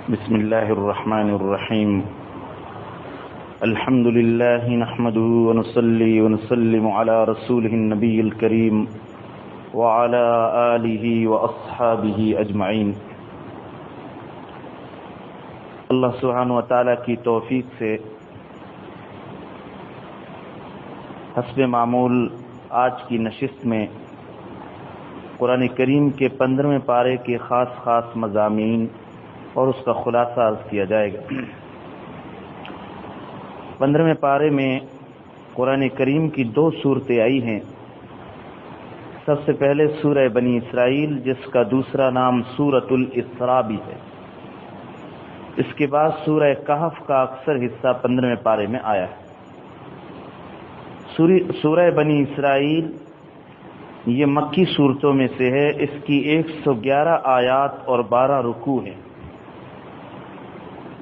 بسم الله الرحمن الرحيم. الحمد لله نحمده ونصلي ونسلم على رسوله النبي الكريم وعلى آله وأصحابه أجمعين. اللہ سبحانہ و تعالیٰ کی توفیق سے حسب معمول آج کی نشست میں قرآن کریم کے 15ویں پارے کے خاص مضامین اور اس کا خلاصہ عرض کیا جائے گا. 15ویں پارے میں قرآن کریم کی 2 صورتیں آئی ہیں. سب سے پہلے سورہ بنی اسرائیل، جس کا دوسرا نام سورۃ الاسراء بھی ہے. اس کے بعد سورہ کہف کا اکثر حصہ 15ویں پارے میں آیا ہے. سورہ بنی اسرائیل یہ مکی صورتوں میں سے ہے. اس کی 111 آیات اور 12 رکوع ہیں.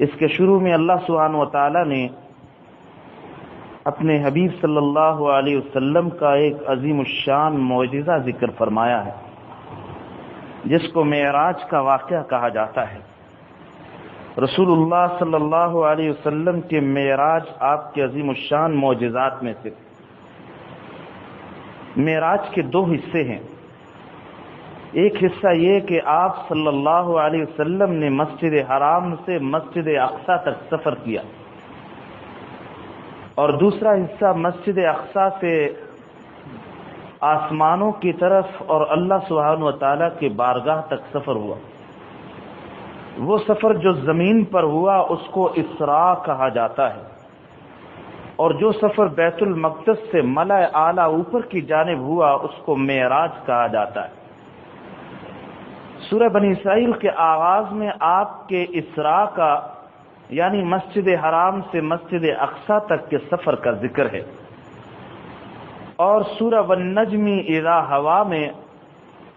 اس کے شروع میں اللہ سبحانہ و تعالی نے اپنے حبیب صلی اللہ علیہ وسلم کا ایک عظیم الشان معجزہ ذکر فرمایا ہے، جس کو معراج کا واقعہ کہا جاتا ہے. رسول اللہ صلی اللہ علیہ وسلم کے معراج آپ کے عظیم الشان معجزات میں سے. معراج کے 2 حصے ہیں. ایک حصہ یہ کہ آپ صلی اللہ علیہ وسلم نے مسجد حرام سے مسجد اقصی تک سفر کیا، اور دوسرا حصہ مسجد اقصی سے آسمانوں کی طرف اور اللہ سبحانہ و تعالیٰ کے بارگاہ تک سفر ہوا. وہ سفر جو زمین پر ہوا اس کو اسراء کہا جاتا ہے، اور جو سفر بیت المقدس سے ملأ اعلیٰ اوپر کی جانب ہوا اس کو معراج کہا جاتا ہے. سورہ بنی اسرائیل کے آغاز میں آپ کے اسراء کا یعنی مسجد حرام سے مسجد اقصی تک کے سفر کا ذکر ہے، اور سورہ والنجم اذا ہوا میں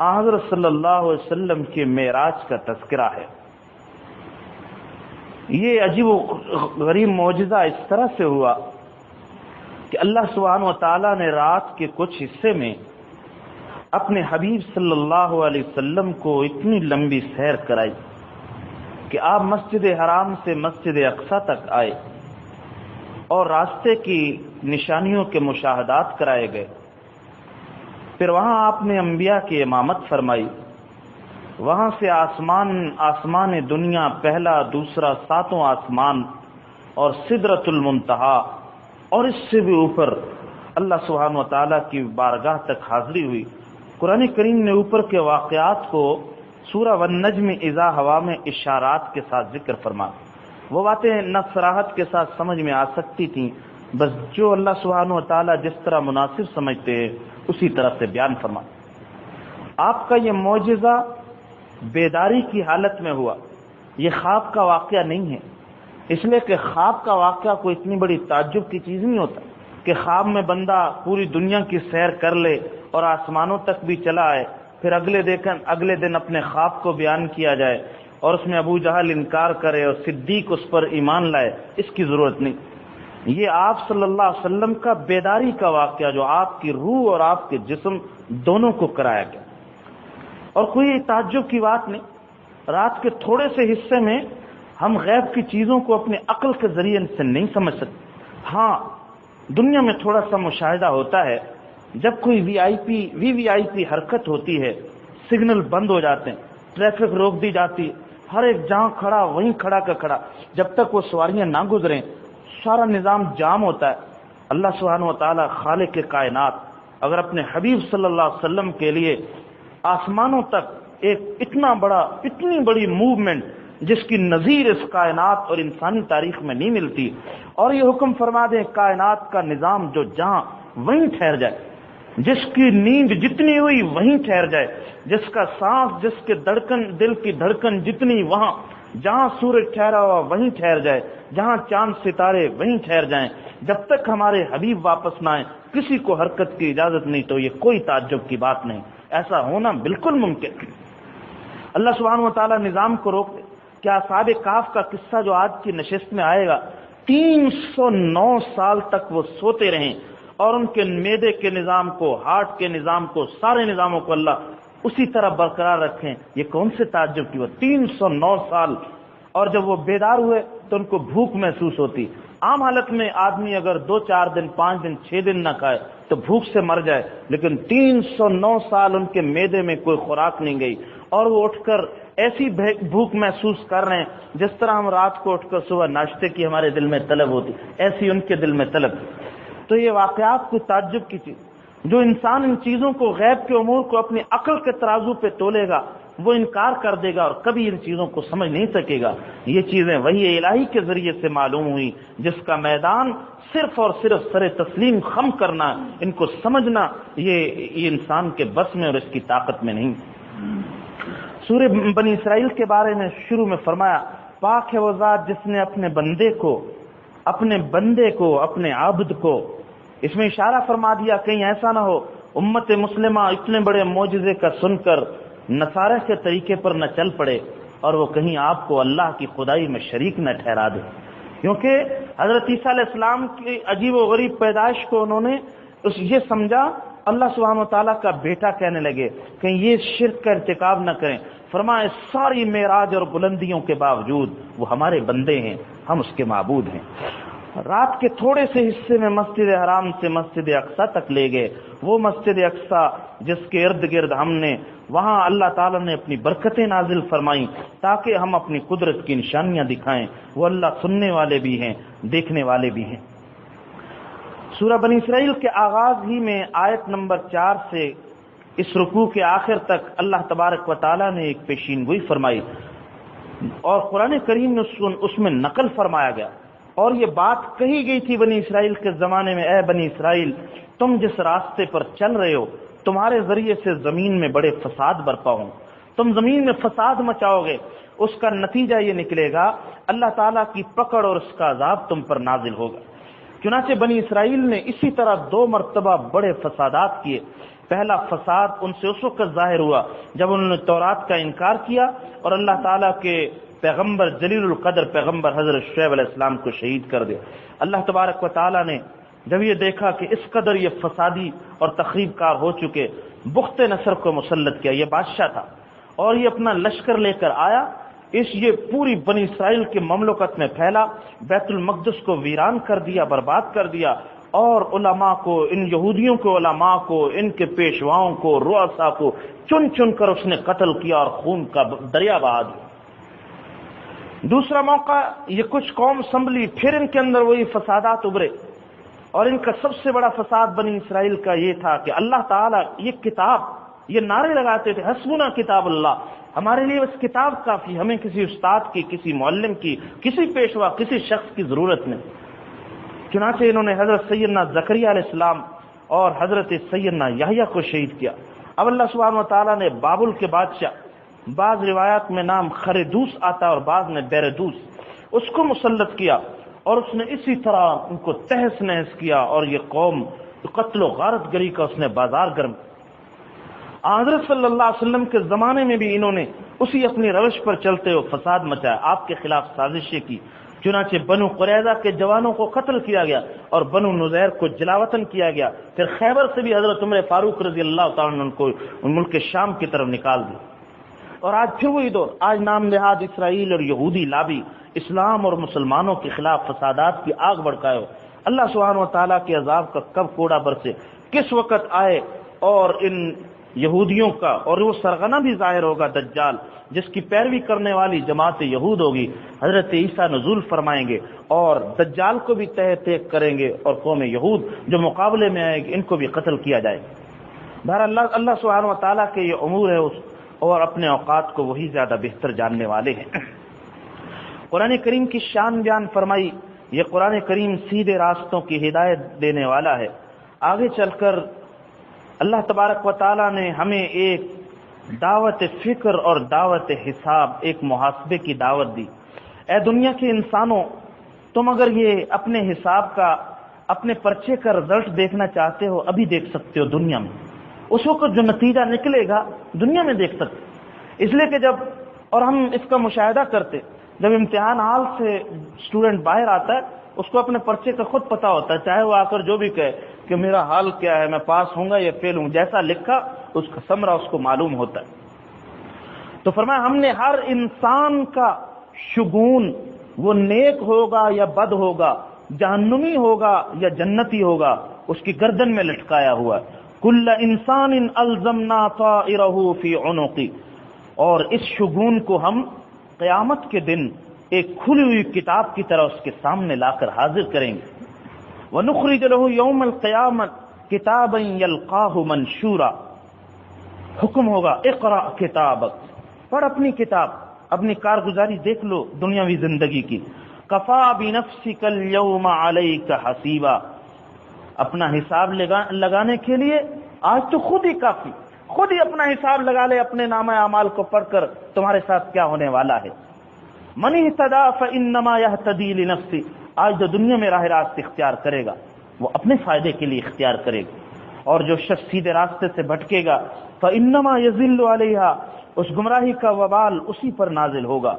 حضرت صلی اللہ علیہ وسلم کے معراج کا تذکرہ ہے. یہ عجیب و غریب معجزہ اس طرح سے ہوا کہ اللہ سبحانہ و تعالیٰ نے رات کے کچھ حصے میں اپنے حبیب صلی اللہ علیہ وسلم کو اتنی لمبی سیر کرائی کہ آپ مسجد حرام سے مسجد اقصی تک آئے، اور راستے کی نشانیوں کے مشاہدات کرائے گئے. پھر وہاں آپ نے انبیاء کی امامت فرمائی. وہاں سے آسمان دنیا، پہلا، دوسرا، 7واں آسمان اور سدرۃ المنتہا، اور اس سے بھی اوپر اللہ سبحانہ و تعالیٰ کی بارگاہ تک حاضری ہوئی. قرآن کریم نے اوپر کے واقعات کو سورہ والنجم اذا ہوا میں اشارات کے ساتھ ذکر فرما. وہ باتیں نہ صراحت کے ساتھ سمجھ میں آ سکتی تھیں، بس جو اللہ سبحانہ و تعالیٰ جس طرح مناسب سمجھتے ہیں اسی طرح سے بیان فرما. آپ کا یہ معجزہ بیداری کی حالت میں ہوا. یہ خواب کا واقعہ نہیں ہے، اس لیے کہ خواب کا واقعہ کوئی اتنی بڑی تعجب کی چیز نہیں ہوتا کہ خواب میں بندہ پوری دنیا کی سیر کر لے اور آسمانوں تک بھی چلا آئے، پھر اگلے دن اپنے خواب کو بیان کیا جائے اور اس میں ابو جہل انکار کرے اور صدیق اس پر ایمان لائے. اس کی ضرورت نہیں. یہ آپ صلی اللہ علیہ وسلم کا بیداری کا واقعہ جو آپ کی روح اور آپ کے جسم دونوں کو کرایا گیا، اور کوئی تعجب کی بات نہیں. رات کے تھوڑے سے حصے میں ہم غیب کی چیزوں کو اپنے عقل کے ذریعے سے نہیں سمجھ سکتے. ہاں، دنیا میں تھوڑا سا مشاہدہ ہوتا ہے. جب کوئی وی آئی پی حرکت ہوتی ہے، سگنل بند ہو جاتے ہیں، ٹریفک روک دی جاتی، ہر ایک جہاں کھڑا وہیں کھڑا کا کھڑا، جب تک وہ سواریاں نہ گزریں سارا نظام جام ہوتا ہے. اللہ سبحانہ و تعالیٰ خالق کائنات اگر اپنے حبیب صلی اللہ علیہ وسلم کے لیے آسمانوں تک ایک اتنی بڑی موومنٹ جس کی نظیر اس کائنات اور انسانی تاریخ میں نہیں ملتی، اور یہ حکم فرما دیں کائنات کا نظام جو جہاں وہیں ٹھہر جائے، جس کی نیند جتنی ہوئی وہیں ٹھہر جائے، جس کا سانس، جس کے دل کی دھڑکن جتنی وہاں، جہاں سورج ٹھہرا ہوا وہیں ٹھہر جائے، جہاں چاند ستارے وہیں ٹھہر جائیں، جب تک ہمارے حبیب واپس نہ آئیں کسی کو حرکت کی اجازت نہیں. تو یہ کوئی تعجب کی بات نہیں، ایسا ہونا بالکل ممکن. اللہ سبحانہ و تعالیٰ نظام کو روک دے. کیا اصحاب کہف کا قصہ جو آج کی نشست میں آئے گا، 309 سال تک وہ سوتے رہیں اور ان کے معدے کے نظام کو، ہارٹ کے نظام کو، سارے نظاموں کو اللہ اسی طرح برقرار رکھیں. یہ کون سے تعجب کی بات، 309 سال اور جب وہ بیدار ہوئے تو ان کو بھوک محسوس ہوتی. عام حالت میں آدمی اگر 2-4 دن 5 دن 6 دن نہ کھائے تو بھوک سے مر جائے، لیکن 309 سال ان کے معدے میں کوئی خوراک نہیں گئی اور وہ اٹھ کر ایسی بھوک محسوس کر رہے ہیں جس طرح ہم رات کو اٹھ کر صبح ناشتے کی ہمارے دل میں طلب ہوتی، ایسی ان کے دل میں طلب. تو یہ واقعات کوئی تعجب کی چیز. جو انسان ان چیزوں کو، غیب کے امور کو اپنی عقل کے ترازو پہ تولے گا وہ انکار کر دے گا اور کبھی ان چیزوں کو سمجھ نہیں سکے گا. یہ چیزیں وحی الہی کے ذریعے سے معلوم ہوئی جس کا میدان صرف اور صرف سر تسلیم خم کرنا، ان کو سمجھنا یہ انسان کے بس میں اور اس کی طاقت میں نہیں. سورہ بنی اسرائیل کے بارے میں شروع میں فرمایا پاک ہے وہ ذات جس نے اپنے بندے کو اپنے عبد کو، اس میں اشارہ فرما دیا کہیں ایسا نہ ہو امت مسلمہ اتنے بڑے معجزے کا سن کر نصارہ کے طریقے پر نہ چل پڑے اور وہ کہیں آپ کو اللہ کی خدائی میں شریک نہ ٹھہرا دے. کیونکہ حضرت عیسیٰ علیہ السلام کی عجیب و غریب پیدائش کو انہوں نے یہ سمجھا اللہ سبحانہ وتعالیٰ کا بیٹا کہنے لگے، کہیں یہ شرک کا ارتکاب نہ کریں. فرمائے ساری معراج اور بلندیوں کے باوجود وہ ہمارے بندے ہیں، ہم اس کے معبود ہیں. رات کے تھوڑے سے حصے میں مسجد حرام سے مسجد اقصیٰ تک لے گئے، وہ مسجد اقصیٰ جس کے ارد گرد ہم نے وہاں اللہ تعالیٰ نے اپنی برکتیں نازل فرمائیں تاکہ ہم اپنی قدرت کی نشانیاں دکھائیں. وہ اللہ سننے والے بھی ہیں، دیکھنے والے بھی ہیں. سورہ بنی اسرائیل کے آغاز ہی میں آیت نمبر 4 سے اس رکوع کے آخر تک اللہ تبارک و تعالیٰ نے ایک پیشین گوئی فرمائی اور قرآن کریم میں اس میں نقل فرمایا گیا اور یہ بات کہی گئی تھی بنی اسرائیل کے زمانے میں، اے بنی اسرائیل تم جس راستے پر چل رہے ہو تمہارے ذریعے سے زمین میں بڑے فساد برپا ہوں، تم زمین میں فساد مچاؤ گے، اس کا نتیجہ یہ نکلے گا اللہ تعالیٰ کی پکڑ اور اس کا عذاب تم پر نازل ہوگا. چنانچہ بنی اسرائیل نے اسی طرح 2 مرتبہ بڑے فسادات کیے. پہلا فساد ان سے اس وقت ظاہر ہوا جب انہوں نے تورات کا انکار کیا اور اللہ تعالیٰ کے پیغمبر جلیل القدر پیغمبر حضرت شعیب علیہ السلام کو شہید کر دیا. اللہ تبارک و تعالیٰ نے جب یہ دیکھا کہ اس قدر یہ فسادی اور تخریب کار ہو چکے، بخت نصر کو مسلط کیا. یہ بادشاہ تھا اور یہ اپنا لشکر لے کر آیا، یہ پوری بنی اسرائیل کی مملکت میں پھیلا، بیت المقدس کو ویران کر دیا، برباد کر دیا اور علماء کو، ان یہودیوں کے علماء کو، ان کے پیشواؤں کو، رؤساء کو چن چن کر اس نے قتل کیا اور خون کا دریا بہا دیا. دوسرا موقع یہ کچھ قوم سنبھلی، پھر ان کے اندر وہی فسادات ابھرے اور ان کا سب سے بڑا فساد بنی اسرائیل کا یہ تھا کہ اللہ تعالیٰ یہ کتاب، یہ نعرے لگاتے تھے حسبنا کتاب اللہ، ہمارے لیے بس کتاب کافی، ہمیں کسی استاد کی، کسی معلم کی، کسی پیشوا، کسی شخص کی ضرورت نہیں. چنانچہ انہوں نے حضرت سیدنا زکریا علیہ السلام اور حضرت سیدنا یحییٰ کو شہید کیا. اب اللہ سبحانہ و تعالیٰ نے بابل کے بادشاہ، بعض روایات میں نام خردوس آتا اور بعض میں بیردوس، اس کو مسلط کیا اور اس نے اسی طرح ان کو تہس نہس کیا اور یہ قوم قتل و غارت گری کا اس نے بازار گرم. حضرت صلی اللہ علیہ وسلم کے زمانے میں بھی انہوں نے اسی اپنی روش پر چلتے ہوئے فساد مچایا، آپ کے خلاف سازشیں کی. چنانچہ بنو قریظہ کے جوانوں کو قتل کیا گیا اور بنو نذیر کو جلاوطن کیا گیا. پھر خیبر سے بھی حضرت عمر فاروق رضی اللہ تعالیٰ عنہ کو ملک شام کی طرف نکال دیا. اور آج پھر وہی دور، آج نام نہاد اسرائیل اور یہودی لابی اسلام اور مسلمانوں کے خلاف فسادات کی آگ بھڑکائے ہو. اللہ سبحانہ و تعالیٰ کے عذاب کا کب کوڑا برسے، کس وقت آئے اور ان یہودیوں کا، اور وہ سرغنہ بھی ظاہر ہوگا دجال جس کی پیروی کرنے والی جماعت یہود ہوگی. حضرت عیسیٰ نزول فرمائیں گے اور دجال کو بھی تہ تیک کریں گے اور قوم یہود جو مقابلے میں آئے گی ان کو بھی قتل کیا جائے گا. بہرحال اللہ سبحانہ و تعالیٰ کے یہ امور ہے اور اپنے اوقات کو وہی زیادہ بہتر جاننے والے ہیں. قرآن کریم کی شان بیان فرمائی. یہ قرآن کریم سیدھے راستوں کی ہدایت دینے والا ہے. آگے چل کر اللہ تبارک و تعالیٰ نے ہمیں ایک دعوت فکر اور دعوت حساب، ایک محاسبے کی دعوت دی. اے دنیا کے انسانوں، تم اگر یہ اپنے حساب کا، اپنے پرچے کا رزلٹ دیکھنا چاہتے ہو ابھی دیکھ سکتے ہو دنیا میں. اس وقت جو نتیجہ نکلے گا دنیا میں دیکھ سکتے. اس لیے کہ جب، اور ہم اس کا مشاہدہ کرتے، جب امتحان حال سے اسٹوڈنٹ باہر آتا ہے اس کو اپنے پرچے کا خود پتا ہوتا ہے، چاہے وہ آ کر جو بھی کہے کہ میرا حال کیا ہے، میں پاس ہوں گا یا فیل ہوں، جیسا لکھا اس کا ثمرہ اس کو معلوم ہوتا ہے. تو فرمایا ہم نے ہر انسان کا شگون وہ نیک ہوگا یا بد ہوگا، جہنمی ہوگا یا جنتی ہوگا، اس کی گردن میں لٹکایا ہوا ہے۔ کل انسان الزمنا طائرہ فی عنقی، اور اس شگون کو ہم قیامت کے دن ایک کھلی ہوئی کتاب کی طرح اس کے سامنے لا کر حاضر کریں گے۔ وَنُخْرِجُ لَهُ يَوْمَ الْقِيَامَةِ كِتَابًا يَلْقَاهُ مَنشُورًا، حکم ہوگا اقرأ کتابک، پڑھ اپنی کتاب، اپنی کارگزاری دیکھ لو دنیاوی زندگی کی۔ کفا بنفسک اليوم علیک حسیبا، اپنا حساب لگانے کے لیے آج تو خود ہی کافی، خود ہی اپنا حساب لگا لے اپنے نامہ اعمال کو پڑھ کر تمہارے ساتھ کیا ہونے والا ہے۔ من اہتدی فانما یہتدی لنفسہ، آج جو دنیا میں راہ راست اختیار کرے گا وہ اپنے فائدے کے لیے اختیار کرے گا، اور جو شخص سیدھے راستے سے بھٹکے گا فانما یضل علیہا، اس گمراہی کا وبال اسی پر نازل ہوگا۔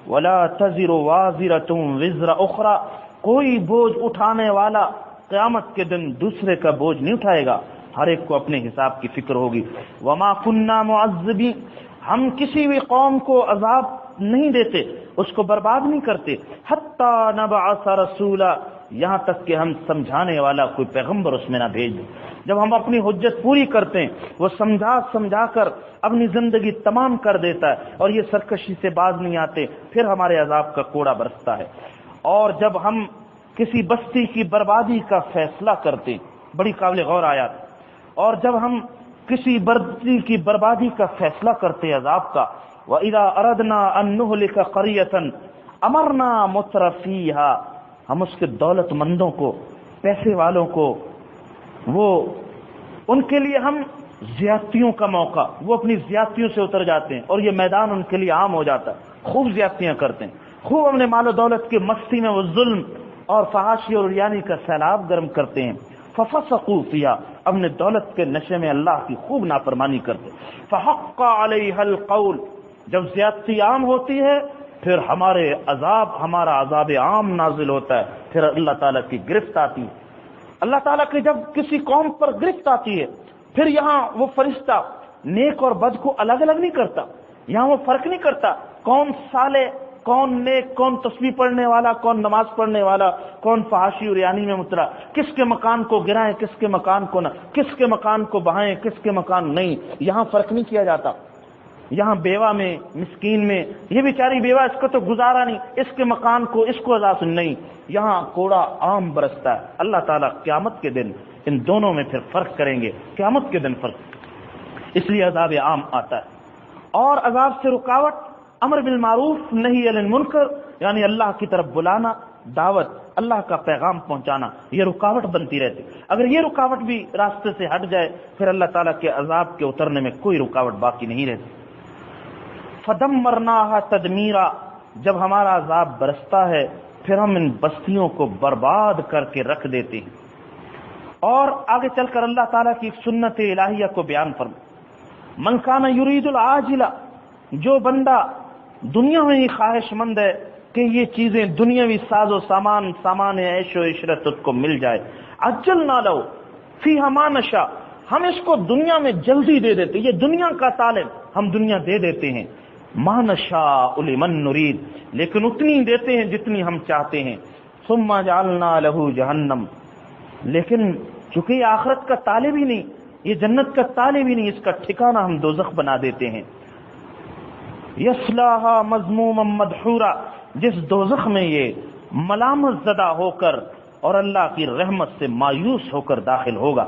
ولا تزر وازرۃ وزر اخرى، کوئی بوجھ اٹھانے والا قیامت کے دن دوسرے کا بوجھ نہیں اٹھائے گا، ہر ایک کو اپنے حساب کی فکر ہوگی۔ وما كنا معذبین، ہم کسی بھی قوم کو عذاب نہیں دیتے، اس کو برباد نہیں کرتے، حتی نبعث رسولا، یہاں تک کہ ہم سمجھانے والا کوئی پیغمبر اس میں نہ بھیج دیں۔ جب ہم اپنی حجت پوری کرتے ہیں وہ سمجھا کر اپنی زندگی تمام کر دیتا ہے اور یہ سرکشی سے باز نہیں آتے، پھر ہمارے عذاب کا کوڑا برستا ہے۔ اور جب ہم کسی بستی کی بربادی کا فیصلہ کرتے، بڑی قابل غور آیات، اور جب ہم کسی بستی کی بربادی کا فیصلہ کرتے عذاب کا، وَإِذَا أَرَدْنَا أَن نُهْلِكَ قَرْيَةً أَمَرْنَا مُتْرَفِيهَا، ہم اس کے دولت مندوں کو، پیسے والوں کو، وہ ان کے لیے ہم زیادتیوں کا موقع، وہ اپنی زیادتیوں سے اتر جاتے ہیں اور یہ میدان ان کے لیے عام ہو جاتا ہے، خوب زیادتیاں کرتے ہیں، خوب اپنے مال و دولت کی مستی میں وہ ظلم اور فحاشی اور ریانی کا سیلاب گرم کرتے ہیں۔ فَفَسَقُوا فِيهَا، اپنے دولت کے نشے میں اللہ کی خوب نافرمانی کرتے۔ فَحَقَّ عَلَيْهَا الْقَوْلُ، جب زیادتی عام ہوتی ہے پھر ہمارا عذاب عام نازل ہوتا ہے، پھر اللہ تعالیٰ کی گرفت آتی ہے۔ اللہ تعالیٰ کی جب کسی قوم پر گرفت آتی ہے پھر یہاں وہ فرشتہ نیک اور بد کو الگ الگ نہیں کرتا، یہاں وہ فرق نہیں کرتا کون صالح، کون نیک، کون تسبیح پڑھنے والا، کون نماز پڑھنے والا، کون فحاشی اور ریانی میں مبتلا، کس کے مکان کو گرائیں کس کے مکان کو نہ، کس کے مکان کو بہائیں کس کے مکان نہیں، یہاں فرق نہیں کیا جاتا۔ یہاں بیوہ میں، مسکین میں، یہ بیچاری بیوہ اس کو تو گزارا نہیں، اس کے مکان کو اس کو عذاب نہیں، یہاں کوڑا عام برستا ہے۔ اللہ تعالیٰ قیامت کے دن ان دونوں میں پھر فرق کریں گے، قیامت کے دن فرق، اس لیے عذاب عام آتا ہے۔ اور عذاب سے رکاوٹ امر بالمعروف نہی عن المنکر، یعنی اللہ کی طرف بلانا، دعوت، اللہ کا پیغام پہنچانا، یہ رکاوٹ بنتی رہتی۔ اگر یہ رکاوٹ بھی راستے سے ہٹ جائے پھر اللہ تعالیٰ کے عذاب کے اترنے میں کوئی رکاوٹ باقی نہیں رہتی۔ فَدَمَّرْنَاهَا تَدْمِيرًا، جب ہمارا عذاب برستا ہے پھر ہم ان بستیوں کو برباد کر کے رکھ دیتے ہیں۔ اور آگے چل کر اللہ تعالیٰ کی ایک سنت الہیہ کو بیان فرما، من کان یرید العاجلہ، جو بندہ دنیا میں ہی خواہش مند ہے کہ یہ چیزیں دنیاوی ساز و سامان عیش و عشرت اس کو مل جائے، عجلنا لہ فیہا ما نشاء، ہم اس کو دنیا میں جلدی دے دیتے، یہ دنیا کا طالب ہم دنیا دے دیتے ہیں، ما نشاء لمن نرید، لیکن اتنی دیتے ہیں جتنی ہم چاہتے ہیں، ثم جعلنا لہ جہنم، لیکن چونکہ یہ آخرت کا طالب ہی نہیں، یہ جنت کا طالب ہی نہیں، اس کا ٹھکانہ ہم دوزخ بنا دیتے ہیں۔ یصلاھا مذموما مدحورا، جس دوزخ میں یہ ملامت زدہ ہو کر اور اللہ کی رحمت سے مایوس ہو کر داخل ہوگا۔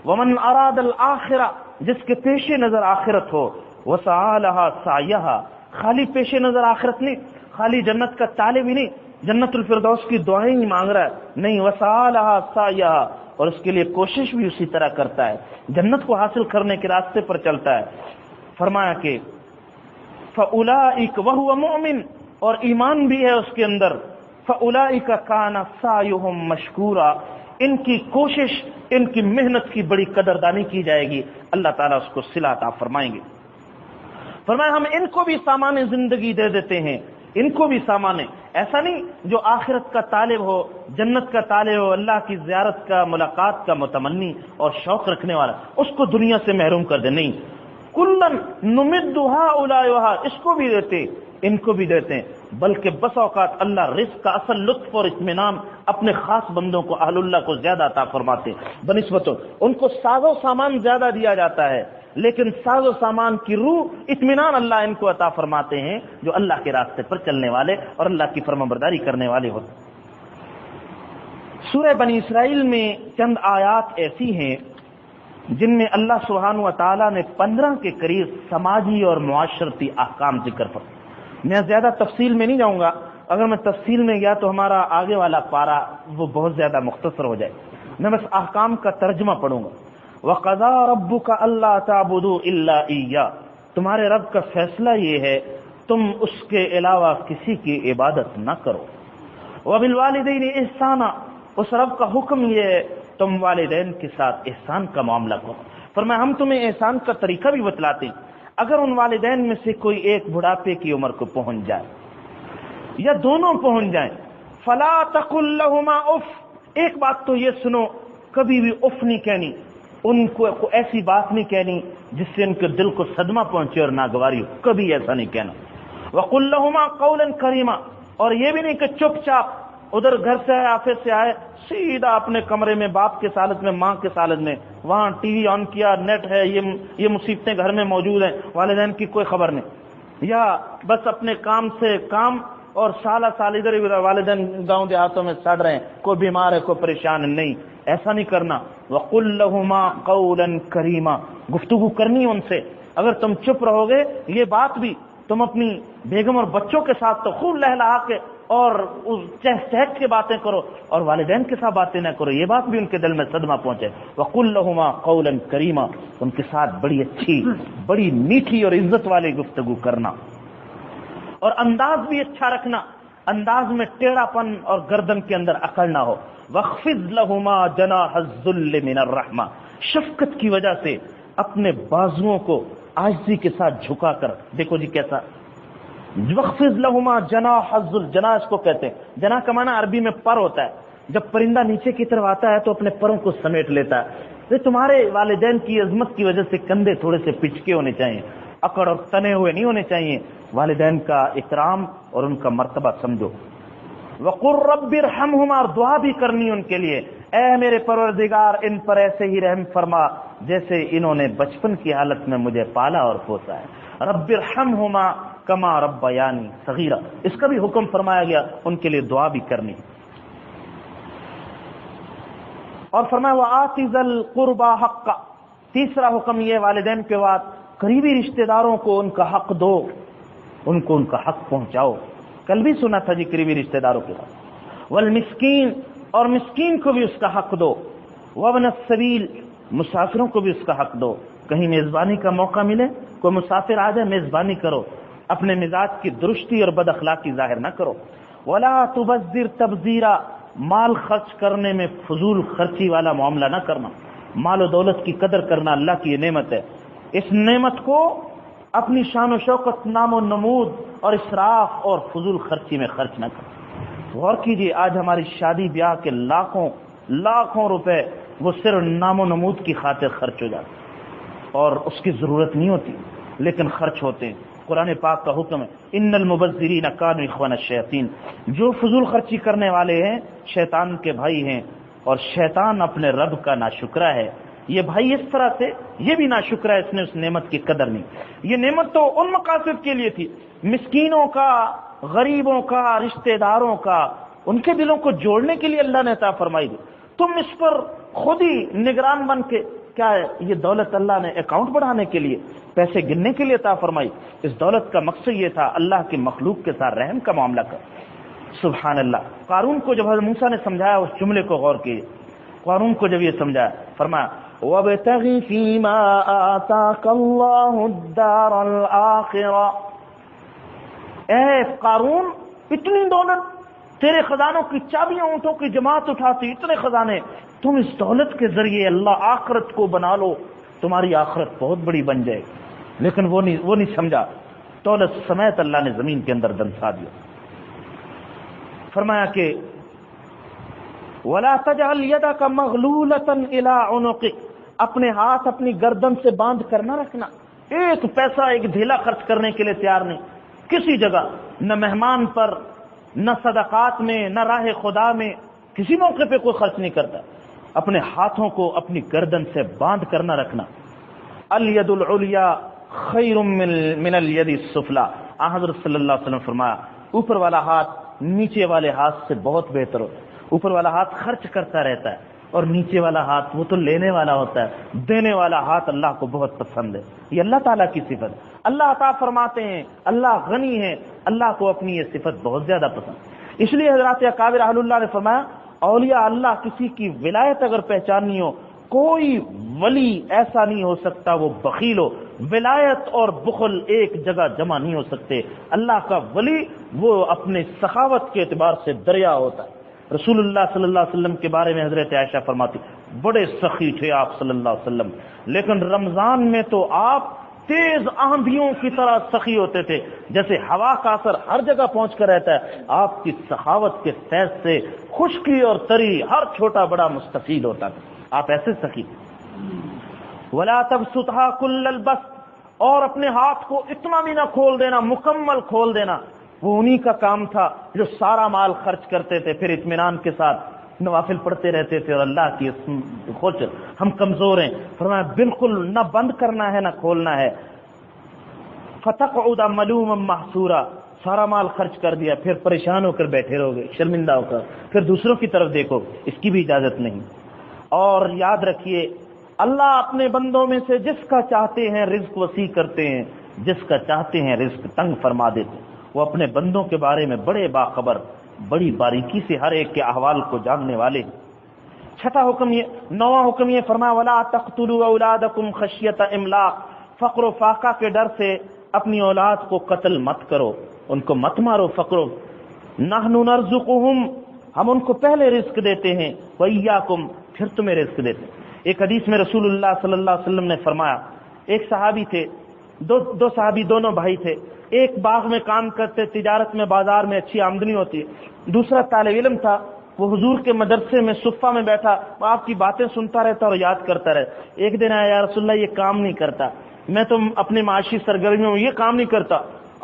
ومن اراد الآخرہ، جس کے پیش نظر آخرت ہو، وسعی لھا سعیھا، خالی پیش نظر آخرت نہیں، خالی جنت کا طالب ہی نہیں، جنت الفردوس کی دعائیں ہی مانگ رہا ہے، نہیں، وسعی لھا سعیھا، اور اس کے لیے کوشش بھی اسی طرح کرتا ہے، جنت کو حاصل کرنے کے راستے پر چلتا ہے۔ فرمایا کہ فَأُولَئِكَ وَهُوَ مُؤْمِنٌ، اور ایمان بھی ہے اس کے اندر، فَأُولَئِكَ كَانَ سَعْيُهُمْ مَشْكُورًا، ان کی کوشش، ان کی محنت کی بڑی قدردانی کی جائے گی، اللہ تعالیٰ اس کو صلہ عطا فرمائیں گے۔ فرمایا ہم ان کو بھی سامان زندگی دے دیتے ہیں، ان کو بھی سامان، ایسا نہیں جو آخرت کا طالب ہو، جنت کا طالب ہو، اللہ کی زیارت کا، ملاقات کا متمنی اور شوق رکھنے والا، اس کو دنیا سے محروم کر دے، نہیں، کلن نمد ہؤلاء، اس کو بھی دیتے، ان کو بھی دیتے ہیں، بلکہ بس اوقات اللہ رزق کا اصل لطف اور اطمینان اپنے خاص بندوں کو اہل اللہ کو زیادہ عطا فرماتے ہیں بنسبت ان کو ساز و سامان زیادہ دیا جاتا ہے، لیکن ساز و سامان کی روح اطمینان اللہ ان کو عطا فرماتے ہیں جو اللہ کے راستے پر چلنے والے اور اللہ کی فرمانبرداری کرنے والے ہوتے ہیں۔ سورہ بنی اسرائیل میں چند آیات ایسی ہیں جن میں اللہ سبحانہ و تعالیٰ نے 15 کے قریب سماجی اور معاشرتی احکام ذکر پر۔ میں زیادہ تفصیل میں نہیں جاؤں گا، اگر میں تفصیل میں گیا تو ہمارا آگے والا پارا وہ بہت زیادہ مختصر ہو جائے، میں بس احکام کا ترجمہ پڑھوں گا۔ وَقَضَىٰ رَبُّكَ أَلَّا تَعْبُدُوا إِلَّا إِيَّاهُ، تمہارے رب کا فیصلہ یہ ہے تم اس کے علاوہ کسی کی عبادت نہ کرو۔ وَبِالْوَالِدَيْنِ إِحْسَانًا، اس رب کا حکم یہ ہے تم والدین کے ساتھ احسان کا معاملہ کرو۔ فرمایا ہم تمہیں احسان کا طریقہ بھی بتلاتے ہیں، اگر ان والدین میں سے کوئی ایک بڑھاپے کی عمر کو پہنچ جائے یا دونوں پہنچ جائیں، فلا تقل لهما اف، ایک بات تو یہ سنو کبھی بھی اف نہیں کہنی، ان کو ایسی بات نہیں کہنی جس سے ان کے دل کو صدمہ پہنچے اور ناگواری ہو، کبھی ایسا نہیں کہنا۔ وقل لهما قولا کریما، اور یہ بھی نہیں کہ چپ چاپ ادھر گھر سے آئے آفس سے آئے سیدھا اپنے کمرے میں باپ کے سالت میں ماں کے سالت میں، وہاں ٹی وی آن کیا، نیٹ ہے، یہ مصیبتیں گھر میں موجود ہیں، والدین کی کوئی خبر نہیں، یا بس اپنے کام سے کام اور سالہ سال ادھر ادھر والدین گاؤں دیہاتوں میں سڑ رہے ہیں، کوئی بیمار ہے کوئی پریشان نہیں، ایسا نہیں کرنا۔ وقل لهما قولا کریما، گفتگو کرنی ان سے، اگر تم چپ رہو گے یہ بات بھی تم اپنی بیگم اور بچوں کے ساتھ تو خوب لہلا کے اور چہک کے باتیں کرو اور والدین کے ساتھ باتیں نہ کرو، یہ بات بھی ان کے دل میں صدمہ پہنچے۔ وقل لهما قولا کریما، ان کے ساتھ بڑی اچھی بڑی میٹھی اور عزت والی گفتگو کرنا، اور انداز بھی اچھا رکھنا، انداز میں ٹیڑھا پن اور گردن کے اندر اکڑ نہ ہو۔ وَخْفِضْ لَهُمَا جَنَاحَ الذُّلِّ مِنَ الرَّحْمَةِ، شفقت کی وجہ سے اپنے بازوؤں کو عاجزی کے ساتھ جھکا کر، دیکھو جی کیسا، وَخْفِضْ لَهُمَا جَنَاحَ الذُّلِّ، جناح اس کو کہتے ہیں، جناح کا معنی عربی میں پر ہوتا ہے، جب پرندہ نیچے کی طرف آتا ہے تو اپنے پروں کو سمیٹ لیتا ہے۔ یہ تمہارے والدین کی عظمت کی وجہ سے کندھے تھوڑے سے پچکے ہونے چاہیے، اکڑ اور تنے ہوئے نہیں ہونے چاہیے، والدین کا احترام اور ان کا مرتبہ سمجھو۔ وَقُلْ رَبِّ ارْحَمْهُمَا، اور دعا بھی کرنی ان کے لیے، اے میرے پروردگار ان پر ایسے ہی رحم فرما جیسے انہوں نے بچپن کی حالت میں مجھے پالا اور پوسا ہے۔ رب ارحمہما کما ربیانی صغیرا، اس کا بھی حکم فرمایا گیا، ان کے لیے دعا بھی کرنی۔ اور فرمایا وَآتِ ذَا الْقُرْبَى حَقَّ، تیسرا حکم یہ والدین کے بعد قریبی رشتہ داروں کو ان کا حق دو، ان کو ان کا حق پہنچاؤ۔ کل بھی سنا تھا جی قریبی رشتہ داروں کے بعد والمسکین، اور مسکین کو بھی اس کا حق دو، وابن السبیل، مسافروں کو بھی اس کا حق دو، کہیں میزبانی کا موقع ملے کوئی مسافر آ جائے میزبانی کرو، اپنے مزاج کی درستی اور بد اخلاقی ظاہر نہ کرو۔ ولا تبذر تبذیرا، مال خرچ کرنے میں فضول خرچی والا معاملہ نہ کرنا، مال و دولت کی قدر کرنا اللہ کی یہ نعمت ہے، اس نعمت کو اپنی شان و شوکت، نام و نمود اور اسراف اور فضول خرچی میں خرچ نہ کرنا۔ غور کیجیے آج ہماری شادی بیاہ کے لاکھوں روپے وہ صرف نام و نمود کی خاطر خرچ ہو جاتے اور اس کی ضرورت نہیں ہوتی لیکن خرچ ہوتے ہیں۔ قرآن پاک کا حکم ہے ان المبذرین کانوا اخوان الشیاطین، جو فضول خرچی کرنے والے ہیں شیطان کے بھائی ہیں، اور شیطان اپنے رب کا ناشکرا ہے۔ یہ بھائی اس طرح سے یہ بھی ناشکرا ہے، اس نے اس نعمت کی قدر نہیں۔ یہ نعمت تو ان مقاصد کے لیے تھی، مسکینوں کا، غریبوں کا، رشتہ داروں کا، ان کے دلوں کو جوڑنے کے لیے اللہ نے عطا فرمائی دی۔ تم اس پر خود ہی نگران بن کے، کیا ہے یہ دولت اللہ نے اکاؤنٹ بڑھانے کے لیے، پیسے گننے کے لیے عطا فرمائی؟ اس دولت کا مقصد یہ تھا اللہ کی مخلوق کے ساتھ رحم کا معاملہ کر۔ سبحان اللہ۔ قارون کو جب حضرت موسیٰ نے سمجھایا اس جملے کو غور کیجیے، قارون کو جب یہ سمجھایا فرمایا وَابْتَغِ فِي مَا آتَاكَ اللَّهُ الدَّارَ الْآخِرَةَ، اے قارون اتنی دولت، تیرے خزانوں کی چابیاں اونٹوں کی جماعت اٹھاتی، اتنے خزانے، تم اس دولت کے ذریعے اللہ آخرت کو بنا لو، تمہاری آخرت بہت بڑی بن جائے گی۔ لیکن وہ نہیں سمجھا، دولت سمیت اللہ نے زمین کے اندر دنسا دیا۔ فرمایا کہ وَلَا تَجْعَلْ يَدَكَ مَغْلُولَةً إِلَىٰ عُنُقِكَ، اپنے ہاتھ اپنی گردن سے باندھ کر نہ رکھنا، ایک پیسہ ایک دھیلا خرچ کرنے کے لیے تیار نہیں۔ کسی جگہ، نہ مہمان پر، نہ صدقات میں، نہ راہ خدا میں، کسی موقع پہ کوئی خرچ نہیں کرتا. اپنے ہاتھوں کو اپنی گردن سے باندھ کر نہ رکھنا. الید العلیا خیر من الید السفلی. حضرت صلی اللہ علیہ وسلم فرمایا اوپر والا ہاتھ نیچے والے ہاتھ سے بہت بہتر ہوتا ہے. اوپر والا ہاتھ خرچ کرتا رہتا ہے اور نیچے والا ہاتھ وہ تو لینے والا ہوتا ہے. دینے والا ہاتھ اللہ کو بہت پسند ہے. یہ اللہ تعالیٰ کی صفت. اللہ عطا فرماتے ہیں، اللہ غنی ہے، اللہ کو اپنی یہ صفت بہت زیادہ پسند. اس لیے حضرات اکابر اہل اللہ نے فرمایا اولیاء اللہ کسی کی ولایت اگر پہچاننی ہو، کوئی ولی ایسا نہیں ہو سکتا وہ بخیل ہو. ولایت اور بخل ایک جگہ جمع نہیں ہو سکتے. اللہ کا ولی وہ اپنے سخاوت کے اعتبار سے دریا ہوتا ہے. رسول اللہ صلی اللہ علیہ وسلم کے بارے میں حضرت عائشہ فرماتی بڑے سخی تھے آپ صلی اللہ علیہ وسلم، لیکن رمضان میں تو آپ تیز آندھیوں کی طرح سخی ہوتے تھے، جیسے ہوا کا اثر ہر جگہ پہنچ کر رہتا ہے. آپ کی سخاوت کے فیض سے خشکی اور تری ہر چھوٹا بڑا مستفید ہوتا تھا. آپ ایسے سخی. ولا تبسطها كل البسط. اور اپنے ہاتھ کو اتنا بھی نہ کھول دینا، مکمل کھول دینا. وہ انہی کا کام تھا جو سارا مال خرچ کرتے تھے، پھر اطمینان کے ساتھ نوافل پڑھتے رہتے تھے اور اللہ کی خوش ہم کمزور ہیں. فرمایا بالکل نہ بند کرنا ہے نہ کھولنا ہے. فتقعد ملوما محسورا. سارا مال خرچ کر دیا پھر پریشان ہو کر بیٹھے رہو گے، شرمندہ ہو کر، پھر دوسروں کی طرف دیکھو، اس کی بھی اجازت نہیں. اور یاد رکھیے اللہ اپنے بندوں میں سے جس کا چاہتے ہیں رزق وسیع کرتے ہیں، جس کا چاہتے ہیں رزق تنگ فرما دیتے ہیں. وہ اپنے بندوں کے بارے میں بڑے باخبر، بڑی باریکی سے ہر ایک کے احوال کو جاننے والے ہیں. چھٹا حکم یہ، نواں حکم یہ فرمایا ولا تقتلوا اولادکم خشیۃ املاق. فقر و فاقہ کے ڈر سے اپنی اولاد کو قتل مت کرو، ان کو مت مارو. فقر نحن نرزقهم. ہم ان کو پہلے رزق دیتے ہیں، وإياكم. پھر تمہیں رزق دیتے ہیں. ایک حدیث میں رسول اللہ صلی اللہ علیہ وسلم نے فرمایا ایک صحابی تھے، دو صحابی دونوں بھائی تھے. ایک باغ میں کام کرتے، تجارت میں بازار میں اچھی آمدنی ہوتی ہے. دوسرا طالب علم تھا، وہ حضور کے مدرسے میں صفہ میں بیٹھا، وہ آپ کی باتیں سنتا رہتا اور یاد کرتا رہتا. ایک دن آیا یا رسول اللہ یہ کام نہیں کرتا، میں تو اپنے معاشی سرگرمیوں میں یہ کام نہیں کرتا.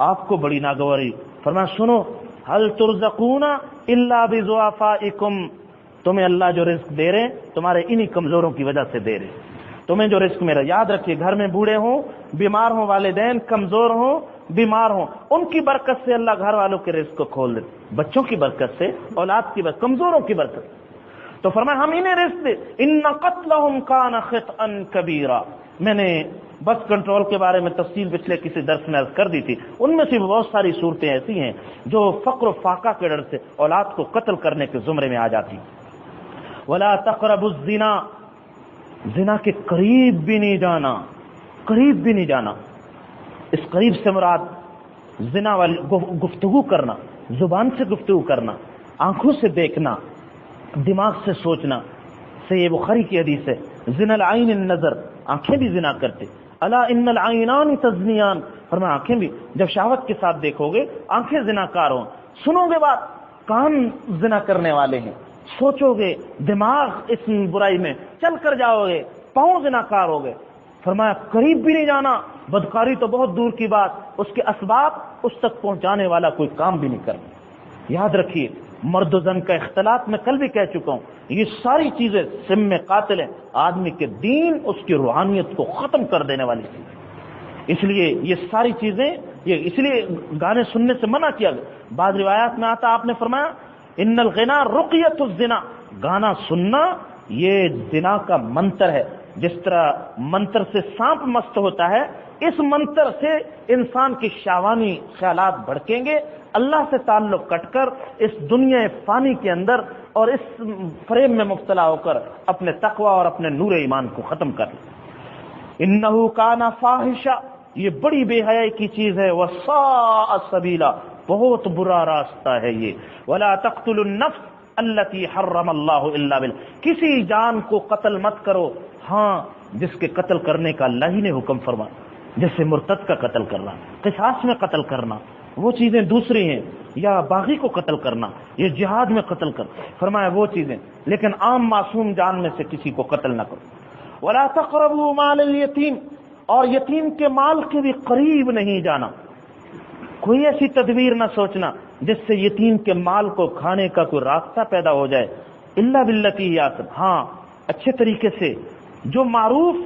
آپ کو بڑی ناگواری. فرمایا سنو هل ترزقون الا بضعفائکم. تمہیں اللہ جو رزق دے رہے ہیں تمہارے انہی کمزوروں کی وجہ سے دے رہے ہیں. تمہیں جو رزق میرا، یاد رکھیے گھر میں بوڑھے ہوں، بیمار ہوں، والدین کمزور ہوں، بیمار ہوں، ان کی برکت سے اللہ گھر والوں کے رزق کو کھول دیتے. بچوں کی برکت سے، اولاد کی برکت، کمزوروں کی برکت. تو فرمایا ہم انہیں رزق دے. ان قتلهم کان خطئا کبیرا. میں نے بس کنٹرول کے بارے میں تفصیل پچھلے کسی درس میں عرض کر دی تھی. ان میں سے بہت ساری صورتیں ایسی ہیں جو فقر و فاقہ کے ڈر سے اولاد کو قتل کرنے کے زمرے میں آ جاتی. ولا تقربوا الزنا. زنا کے قریب بھی نہیں جانا، قریب بھی نہیں جانا. اس قریب سے مراد زنا والی گفتگو کرنا، زبان سے گفتگو کرنا، آنکھوں سے دیکھنا، دماغ سے سوچنا. سے یہ بخاری کی حدیث ہے زنا العین النظر. آنکھیں بھی زنا کرتے. الا ان العینان تزنیان. فرمایا آنکھیں بھی جب شہوت کے ساتھ دیکھو گے آنکھیں زنا کار ہوں. سنو گے بات کان زنا کرنے والے ہیں. سوچو گے دماغ اس برائی میں چل کر جاؤ گے، پاؤں زنا کار ہو گئے. فرمایا قریب بھی نہیں جانا. بدکاری تو بہت دور کی بات، اس کے اسباب اس تک پہنچانے والا کوئی کام بھی نہیں کرنا. یاد رکھیے مرد و زن کا اختلاط میں کل بھی کہہ چکا ہوں، یہ ساری چیزیں سم میں قاتل ہیں. آدمی کے دین، اس کی روحانیت کو ختم کر دینے والی چیز. اس لیے یہ ساری چیزیں، یہ اس لیے گانے سننے سے منع کیا گیا. بعض روایات میں آتا آپ نے فرمایا ان الغنا رقیت الزنا. گانا سننا یہ زنا کا منتر ہے. جس طرح منتر سے سانپ مست ہوتا ہے، اس منتر سے انسان کی شہوانی خیالات بھڑکیں گے، اللہ سے تعلق کٹ کر اس دنیا فانی کے اندر اور اس فریب میں مبتلا ہو کر اپنے تقوی اور اپنے نور ایمان کو ختم کر لیں. انہ کان فاحشہ. یہ بڑی بے حیائی کی چیز ہے. وساء سبیلا. بہت برا راستہ ہے یہ. ولا تقتلوا النفس التي حرم اللہ الا بالحق. کسی جان کو قتل مت کرو، ہاں جس کے قتل کرنے کا اللہ ہی نے حکم فرمایا. جیسے مرتد کا قتل کرنا، قصاص میں قتل کرنا، وہ چیزیں دوسری ہیں. یا باغی کو قتل کرنا، یہ جہاد میں قتل کرنا، فرمایا وہ چیزیں. لیکن عام معصوم جان میں سے کسی کو قتل نہ کرو. ولا تقربوا مال الیتیم. اور یتیم کے مال کے بھی قریب نہیں جانا. کوئی ایسی تدبیر نہ سوچنا جس سے یتیم کے مال کو کھانے کا کوئی راستہ پیدا ہو جائے، الا باللتی ہی احسن، ہاں اچھے طریقے سے جو معروف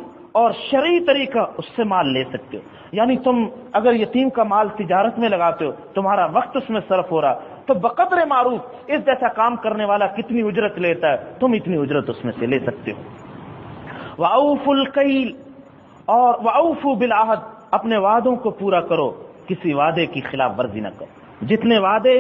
اور شرعی طریقہ اس سے مال لے سکتے ہو. یعنی تم اگر یتیم کا مال تجارت میں لگاتے ہو، تمہارا وقت اس میں صرف ہو رہا، تو بقدر معروف اس جیسا کام کرنے والا کتنی اجرت لیتا ہے تم اتنی اجرت اس میں سے لے سکتے ہو. وَأَوْفُوا الْكَيْلَ، اور وَأَوْفُوا بِالْعَهْدِ، اپنے وعدوں کو پورا کرو، کسی وعدے کی خلاف ورزی نہ کرو. جتنے وعدے،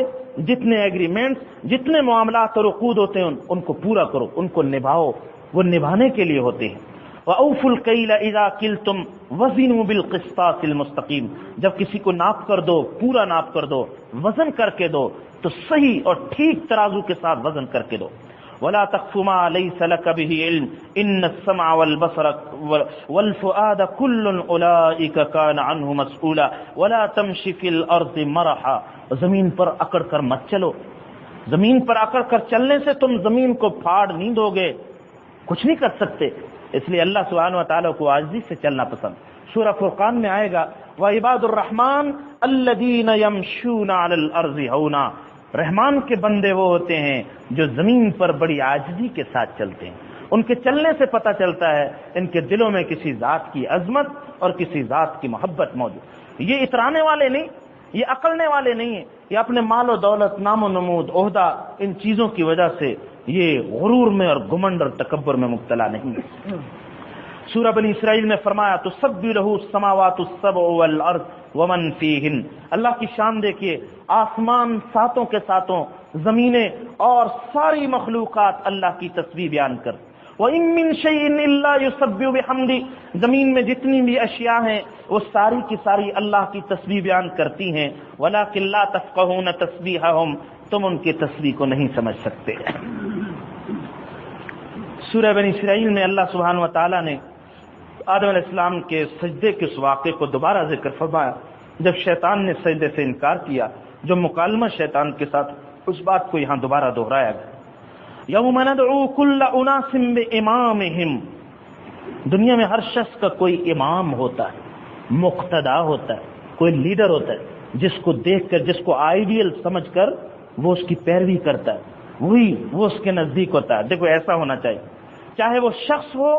جتنے ایگریمنٹس، جتنے معاملات اور عقود ہوتے ہیں ان کو پورا کرو، ان کو نبھاؤ، وہ نبھانے کے لیے ہوتے ہیں. وَأَوْفُوا الْكَيْلَ إِذَا كِلْتُمْ وَزِنُوا بِالْقِسْطَاسِ الْمُسْتَقِيمِ، جب کسی کو ناپ کر دو، پورا ناپ کر دو، وزن کر کے دو تو صحیح اور ٹھیک ترازو کے ساتھ وزن کر کے دو. وَلَا تَقْفُ مَا لَيْسَ لَكَ بِهِ عِلْمٌ إِنَّ السَّمْعَ وَالْبَصَرَ وَالْفُؤَادَ كُلٌّ أُولَئِكَ كَانَ عَنْهُ مَسْئُولًا وَلَا تَمْشِ فِي الْأَرْضِ مَرَحًا، زمین پر اکڑ کر مت چلو. زمین پر اکڑ کر چلنے سے تم زمین کو پھاڑ نہیں دو گے، کچھ نہیں کر سکتے. اس لیے اللہ سبحانہ و تعالیٰ کو عاجزی سے چلنا پسند. سورہ فرقان میں آئے گا وَعِبَادُ الرَّحْمَنِ الَّذِينَ يَمْشُونَ عَلَى الْأَرْضِ هَوْنًا، رحمان کے بندے وہ ہوتے ہیں جو زمین پر بڑی عاجزی کے ساتھ چلتے ہیں. ان کے چلنے سے پتہ چلتا ہے ان کے دلوں میں کسی ذات کی عظمت اور کسی ذات کی محبت موجود. یہ اترانے والے نہیں، یہ عقلنے والے نہیں ہیں، یہ اپنے مال و دولت، نام و نمود، عہدہ، ان چیزوں کی وجہ سے یہ غرور میں اور گمنڈ اور تکبر میں مبتلا نہیں ہے. سورہ بنی اسرائیل میں فرمایا تسبح لہ السماوات السبع والارض ومن فیہن، اللہ کی شان دیکھیے، آسمان ساتوں کے ساتوں، زمینیں اور ساری مخلوقات اللہ کی تسبیح بیان کر. وَإِن مِّن شَيْءٍ إِلَّا يُسَبِّحُ بِحَمْدِهِ، زمین میں جتنی بھی اشیاء ہیں وہ ساری کی ساری اللہ کی تسبیح بیان کرتی ہیں. وَلَٰكِن لَّا تَفْقَهُونَ تَسْبِيحَهُمْ، تم ان کی تسبیح کو نہیں سمجھ سکتے. سورہ بنی اسرائیل میں اللہ سبحانہ و تعالیٰ نے آدم علیہ السلام کے سجدے کے اس واقعے کو دوبارہ ذکر فرمایا. جب شیطان نے سجدے سے انکار کیا، جو مکالمہ شیطان کے ساتھ، اس بات کو یہاں دوبارہ دہرایا گیا. یوم ندعو کل اناس بامامہم، دنیا میں ہر شخص کا کوئی امام ہوتا ہے، مقتدا ہوتا ہے، کوئی لیڈر ہوتا ہے جس کو دیکھ کر، جس کو آئیڈیل سمجھ کر وہ اس کی پیروی کرتا ہے، وہی وہ اس کے نزدیک ہوتا ہے. دیکھو ایسا ہونا چاہیے، چاہے وہ شخص ہو،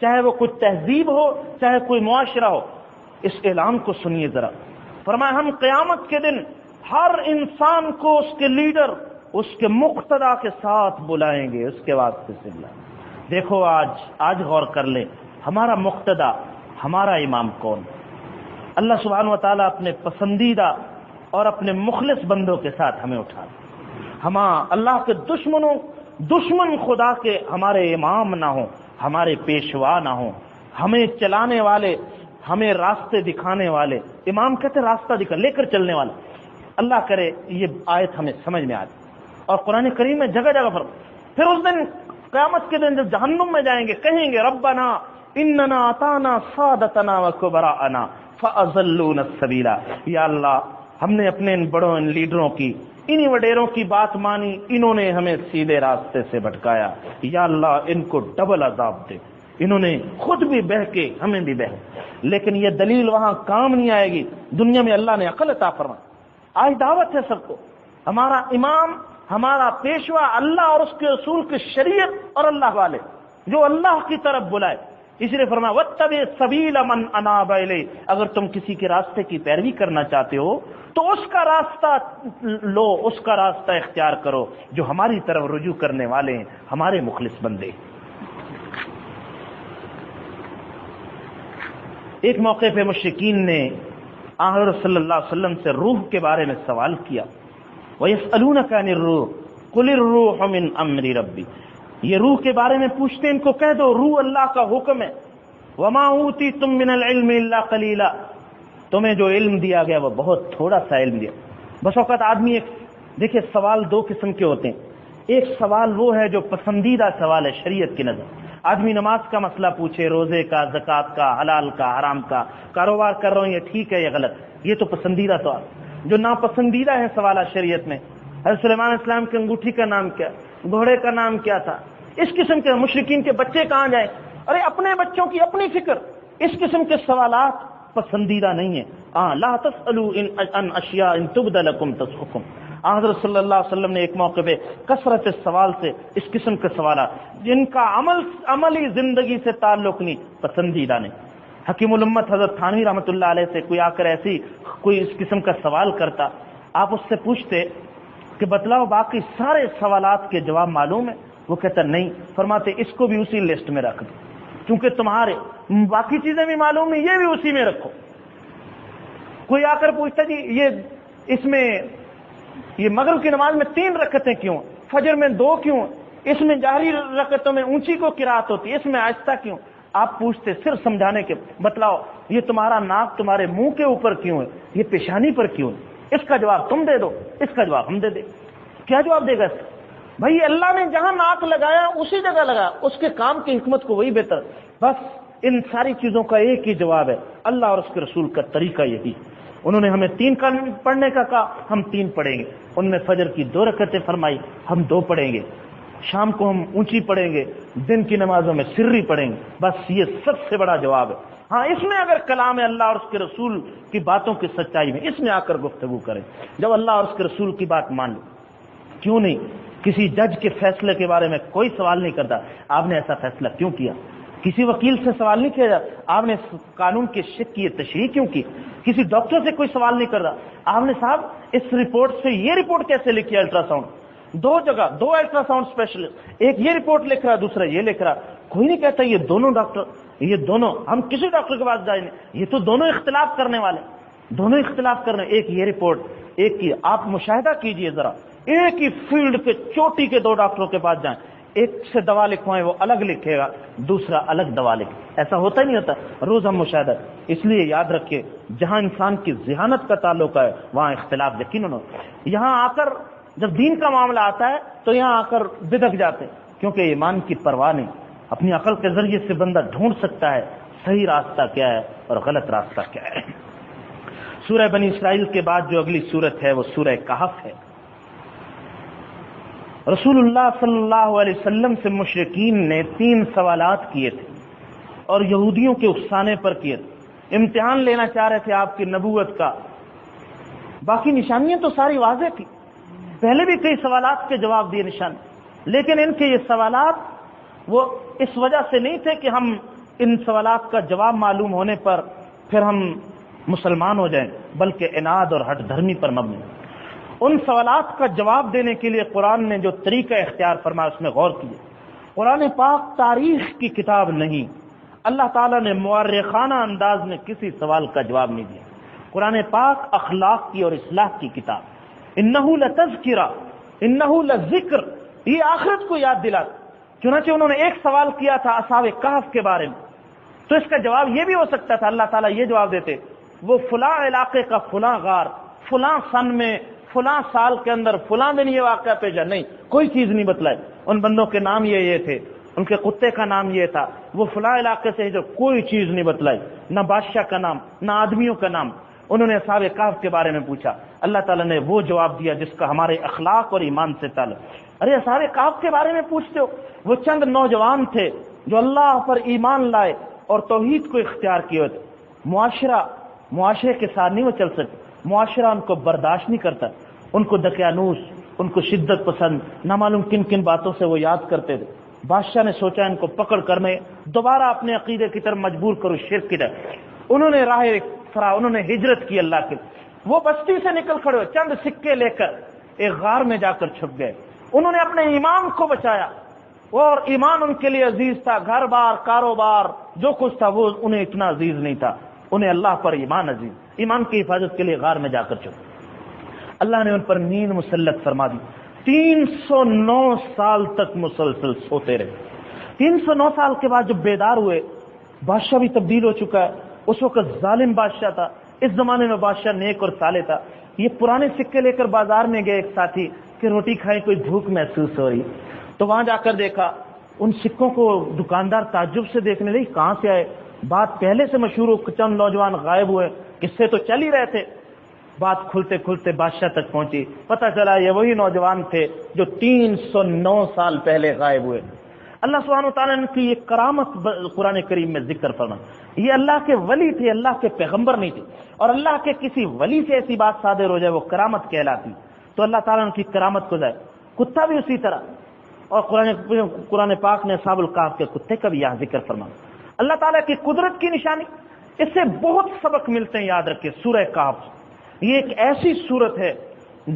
چاہے وہ کوئی تہذیب ہو، چاہے کوئی معاشرہ ہو. اس اعلان کو سنیے ذرا. فرمایا ہم قیامت کے دن ہر انسان کو اس کے لیڈر، اس کے مقتدا کے ساتھ بلائیں گے، اس کے واسطے سے بلائیں گے. دیکھو آج غور کر لیں، ہمارا مقتدا، ہمارا امام کون؟ اللہ سبحانہ و تعالیٰ اپنے پسندیدہ اور اپنے مخلص بندوں کے ساتھ ہمیں اٹھا. ہم اللہ کے دشمن خدا کے ہمارے امام نہ ہوں، ہمارے پیشوا نہ ہوں، ہمیں چلانے والے، ہمیں راستے دکھانے والے. امام کہتے ہیں راستہ دکھا، لے کر چلنے والا. اللہ کرے یہ آیت ہمیں سمجھ میں آئے. اور قرآن کریم میں جگہ جگہ پر پھر اس دن قیامت کے دن جب جہنم میں جائیں گے، کہیں گے ربنا اننا اطعنا سادتنا وکبراءنا فاضلونا السبیل، یا اللہ ہم نے اپنے ان بڑوں، ان لیڈروں کی، انہی وڈیروں کی بات مانی، انہوں نے ہمیں سیدھے راستے سے بھٹکایا. یا اللہ ان کو ڈبل عذاب دے، انہوں نے خود بھی بہہ کے ہمیں بھی بہہ. لیکن یہ دلیل وہاں کام نہیں آئے گی. دنیا میں اللہ نے عقل عطا فرمائی. آج دعوت ہے سب کو، ہمارا امام، ہمارا پیشوا اللہ اور اس کے اصول کی شریعت اور اللہ والے جو اللہ کی طرف بلائے. اس لیے فرمایا واتبع سبیل من اناب الیہ، اگر تم کسی کے راستے کی پیروی کرنا چاہتے ہو تو اس کا راستہ لو، اس کا راستہ اختیار کرو جو ہماری طرف رجوع کرنے والے ہیں، ہمارے مخلص بندے. ایک موقع پہ مشرکین نے حضرت صلی اللہ علیہ وسلم سے روح کے بارے میں سوال کیا. وَيَسْأَلُونَكَ عَنِ الرُّوحِ قُلِ الرُّوحُ مِنْ أَمْرِ رَبِّي، یہ روح کے بارے میں پوچھتے ہیں، ان کو کہہ دو روح اللہ کا حکم ہے. وَمَا أُوتِيتُم مِّنَ الْعِلْمِ إِلَّا قَلِيلًا، تمہیں جو علم دیا گیا وہ بہت تھوڑا سا علم دیا. بس اوقات آدمی دیکھیں سوال دو قسم کے ہوتے ہیں. ایک سوال وہ ہے جو پسندیدہ سوال ہے شریعت کی نظر. آدمی نماز کا مسئلہ پوچھے، روزے کا، زکوٰۃ کا، حلال کا، حرام کا، کاروبار کر رہا ہوں یہ ٹھیک ہے یا غلط، یہ تو پسندیدہ سوال. جو ناپسندیدہ ہے سوالات شریعت میں، حضرت سلیمان علیہ السلام کی انگوٹھی کا نام کیا، گھوڑے کا نام کیا تھا، اس قسم کے. مشرکین کے بچے کہاں جائیں، ارے اپنے بچوں کی اپنی فکر. اس قسم کے سوالات پسندیدہ نہیں ہیں. لا تسألوا عن اشیاء ان تبد لکم تسؤکم. حضرت صلی اللہ علیہ وسلم نے ایک موقع پہ کثرت سوال سے اس قسم کے سوالات جن کا عملی زندگی سے تعلق نہیں، پسندیدہ نہیں. حکیم الامت حضرت تھانوی رحمۃ اللہ علیہ سے کوئی آ کر ایسی کوئی اس قسم کا سوال کرتا، آپ اس سے پوچھتے کہ بتلاؤ باقی سارے سوالات کے جواب معلوم ہے؟ وہ کہتا نہیں. فرماتے اس کو بھی اسی لسٹ میں رکھ دو، کیونکہ تمہارے باقی چیزیں بھی معلوم نہیں، یہ بھی اسی میں رکھو. کوئی آ کر پوچھتا جی اس میں یہ مغرب کی نماز میں 3 رکعتیں کیوں، فجر میں 2 کیوں، اس میں جہری رکعتوں میں اونچی کو قرات ہوتی ہے، اس میں آہستہ کیوں؟ آپ پوچھتے صرف سمجھانے کے، بتلاؤ یہ تمہارا ناک تمہارے منہ کے اوپر کیوں ہے، یہ پیشانی پر کیوں ہے؟ اس کا جواب تم دے دو، اس کا جواب ہم دے دیں. کیا جواب دے گا اس کا؟ بھائی اللہ نے جہاں ناک لگایا اسی جگہ لگایا، اس کے کام کی حکمت کو وہی بہتر. بس ان ساری چیزوں کا ایک ہی جواب ہے، اللہ اور اس کے رسول کا طریقہ یہی. انہوں نے ہمیں 3 پڑھنے کا کہا، ہم 3 پڑھیں گے. ان میں فجر کی 2 رکعتیں فرمائی، ہم 2 پڑھیں گے. شام کو ہم اونچی پڑھیں گے، دن کی نمازوں میں سری پڑھیں گے. بس یہ سب سے بڑا جواب ہے. ہاں اس میں اگر کلام اللہ اور اس کے رسول کی باتوں کی سچائی میں اس میں آ کر گفتگو کریں. جب اللہ اور اس کے رسول کی بات مان لو، کیوں نہیں؟ کسی جج کے فیصلے کے بارے میں کوئی سوال نہیں کرتا، آپ نے ایسا فیصلہ کیوں کیا؟ کسی وکیل سے سوال نہیں کیا جاتا، آپ نے قانون کے شک کی تشریح کیوں کی؟ کسی ڈاکٹر سے کوئی سوال نہیں کرتا، آپ نے صاحب اس رپورٹ سے یہ رپورٹ کیسے لکھی؟ الٹرا ساؤنڈ 2 جگہ 2 الٹرا ساؤنڈ اسپیشلسٹ، ایک یہ رپورٹ لکھ رہا دوسرا یہ لکھ رہا. کوئی نہیں کہتا یہ دونوں ڈاکٹر، یہ دونوں، ہم کسی ڈاکٹر کے پاس جائیں نہیں، یہ تو دونوں اختلاف کرنے والے، دونوں اختلاف کرنے. ایک یہ رپورٹ ایک کی، آپ مشاہدہ کیجئے ذرا، ایک ہی فیلڈ کے چوٹی کے 2 ڈاکٹروں کے پاس جائیں، ایک سے دوا لکھوائیں وہ الگ لکھے گا، دوسرا الگ دوا لکھے. ایسا ہوتا ہی نہیں ہوتا، روز ہم مشاہدہ. اس لیے یاد رکھیے جہاں انسان کی ذہانت کا تعلق ہے وہاں اختلاف یقیناً ہوتا ہے. یہاں آ کر جب دین کا معاملہ آتا ہے تو یہاں آ کر بدک جاتے ہیں، کیونکہ ایمان کی پرواہ نہیں. اپنی عقل کے ذریعے سے بندہ ڈھونڈ سکتا ہے صحیح راستہ کیا ہے اور غلط راستہ کیا ہے. سورہ بنی اسرائیل کے بعد جو اگلی سورت ہے وہ سورہ کہف ہے. رسول اللہ صلی اللہ علیہ وسلم سے مشرکین نے 3 سوالات کیے تھے اور یہودیوں کے اکسانے پر کیے تھے. امتحان لینا چاہ رہے تھے آپ کی نبوت کا. باقی نشانیاں تو ساری واضح تھی، پہلے بھی کئی سوالات کے جواب دیے نشان، لیکن ان کے یہ سوالات وہ اس وجہ سے نہیں تھے کہ ہم ان سوالات کا جواب معلوم ہونے پر پھر ہم مسلمان ہو جائیں، بلکہ عناد اور ہٹ دھرمی پر مبنی. ان سوالات کا جواب دینے کے لیے قرآن نے جو طریقہ اختیار فرمایا اس میں غور کیجیے. قرآن پاک تاریخ کی کتاب نہیں، اللہ تعالیٰ نے مورخانہ انداز میں کسی سوال کا جواب نہیں دیا. قرآن پاک اخلاق کی اور اصلاح کی کتاب. انہ لتذکرہ انہ لذکر، یہ آخرت کو یاد دلاتا. چنانچہ انہوں نے ایک سوال کیا تھا اصحاب کہف کے بارے میں، تو اس کا جواب یہ بھی ہو سکتا تھا اللہ تعالیٰ یہ جواب دیتے وہ فلاں علاقے کا فلاں غار فلاں سن میں فلاں سال کے اندر فلاں دن یہ واقعہ پیشا. نہیں، کوئی چیز نہیں بتلائی. ان بندوں کے نام یہ تھے، ان کے کتے کا نام یہ تھا، وہ فلاں علاقے سے جو کوئی چیز نہیں بتلائی، نہ بادشاہ کا نام نہ آدمیوں کا نام. انہوں نے اصحاب کہف کے بارے میں پوچھا، اللہ تعالیٰ نے وہ جواب دیا جس کا ہمارے اخلاق اور ایمان سے تعلق. ارے اصحاب کہف کے بارے میں پوچھتے ہو؟ وہ چند نوجوان تھے جو اللہ پر ایمان لائے اور توحید کو اختیار کیے ہوئے تھے. معاشرے کے ساتھ نہیں وہ چل سکتے، معاشرہ ان کو برداشت نہیں کرتا، ان کو دقیانوس، ان کو شدت پسند، نہ معلوم کن کن باتوں سے وہ یاد کرتے تھے. بادشاہ نے سوچا ان کو پکڑ کر میں دوبارہ اپنے عقیدے کی طرف مجبور کروں، شرک کی طرف. انہوں نے راہ فرا، انہوں نے ہجرت کی اللہ کے. وہ بستی سے نکل کھڑے ہوئے، چند سکے لے کر ایک غار میں جا کر چھپ گئے. انہوں نے اپنے ایمان کو بچایا اور ایمان ان کے لیے عزیز تھا. گھر بار کاروبار جو کچھ تھا وہ انہیں اتنا عزیز نہیں تھا، انہیں اللہ پر ایمان عزیز. ایمان کی حفاظت کے لیے غار میں جا کر چھپ. اللہ نے ان پر نیند مسلط فرما دی. 309 سال تک مسلسل سوتے رہے. 309 سال کے بعد جب بیدار ہوئے، بادشاہ بھی تبدیل ہو چکا ہے. اس وقت ظالم بادشاہ تھا، اس زمانے میں بادشاہ نیک اور صالح تھا. یہ پرانے سکے لے کر بازار میں گئے ایک ساتھی کہ روٹی کھائیں، کوئی بھوک محسوس ہو رہی. تو وہاں جا کر دیکھا ان سکوں کو دکاندار تعجب سے دیکھنے لگی، کہاں سے آئے؟ بات پہلے سے مشہور ہو، چند نوجوان غائب ہوئے، قصے تو چل ہی رہے تھے. بات کھلتے کھلتے بادشاہ تک پہنچی، پتہ چلا یہ وہی نوجوان تھے جو 309 سال پہلے غائب ہوئے. اللہ سبحانہ وتعالیٰ نے کی یہ کرامت قرآن کریم میں ذکر فرما. یہ اللہ کے ولی تھے, اللہ کے پیغمبر نہیں تھے, اور اللہ کے کسی ولی سے ایسی بات صادر ہو جائے وہ کرامت کہلاتی. تو اللہ تعالیٰ نے کی کرامت کو جائے. کتا بھی اسی طرح, اور قرآن پاک نے اصحاب الکہف کے کتے کا بھی یہاں ذکر فرما. اللہ تعالیٰ کی قدرت کی نشانی, اس سے بہت سبق ملتے ہیں. یاد رکھیں سورہ کہف یہ ایک ایسی سورت ہے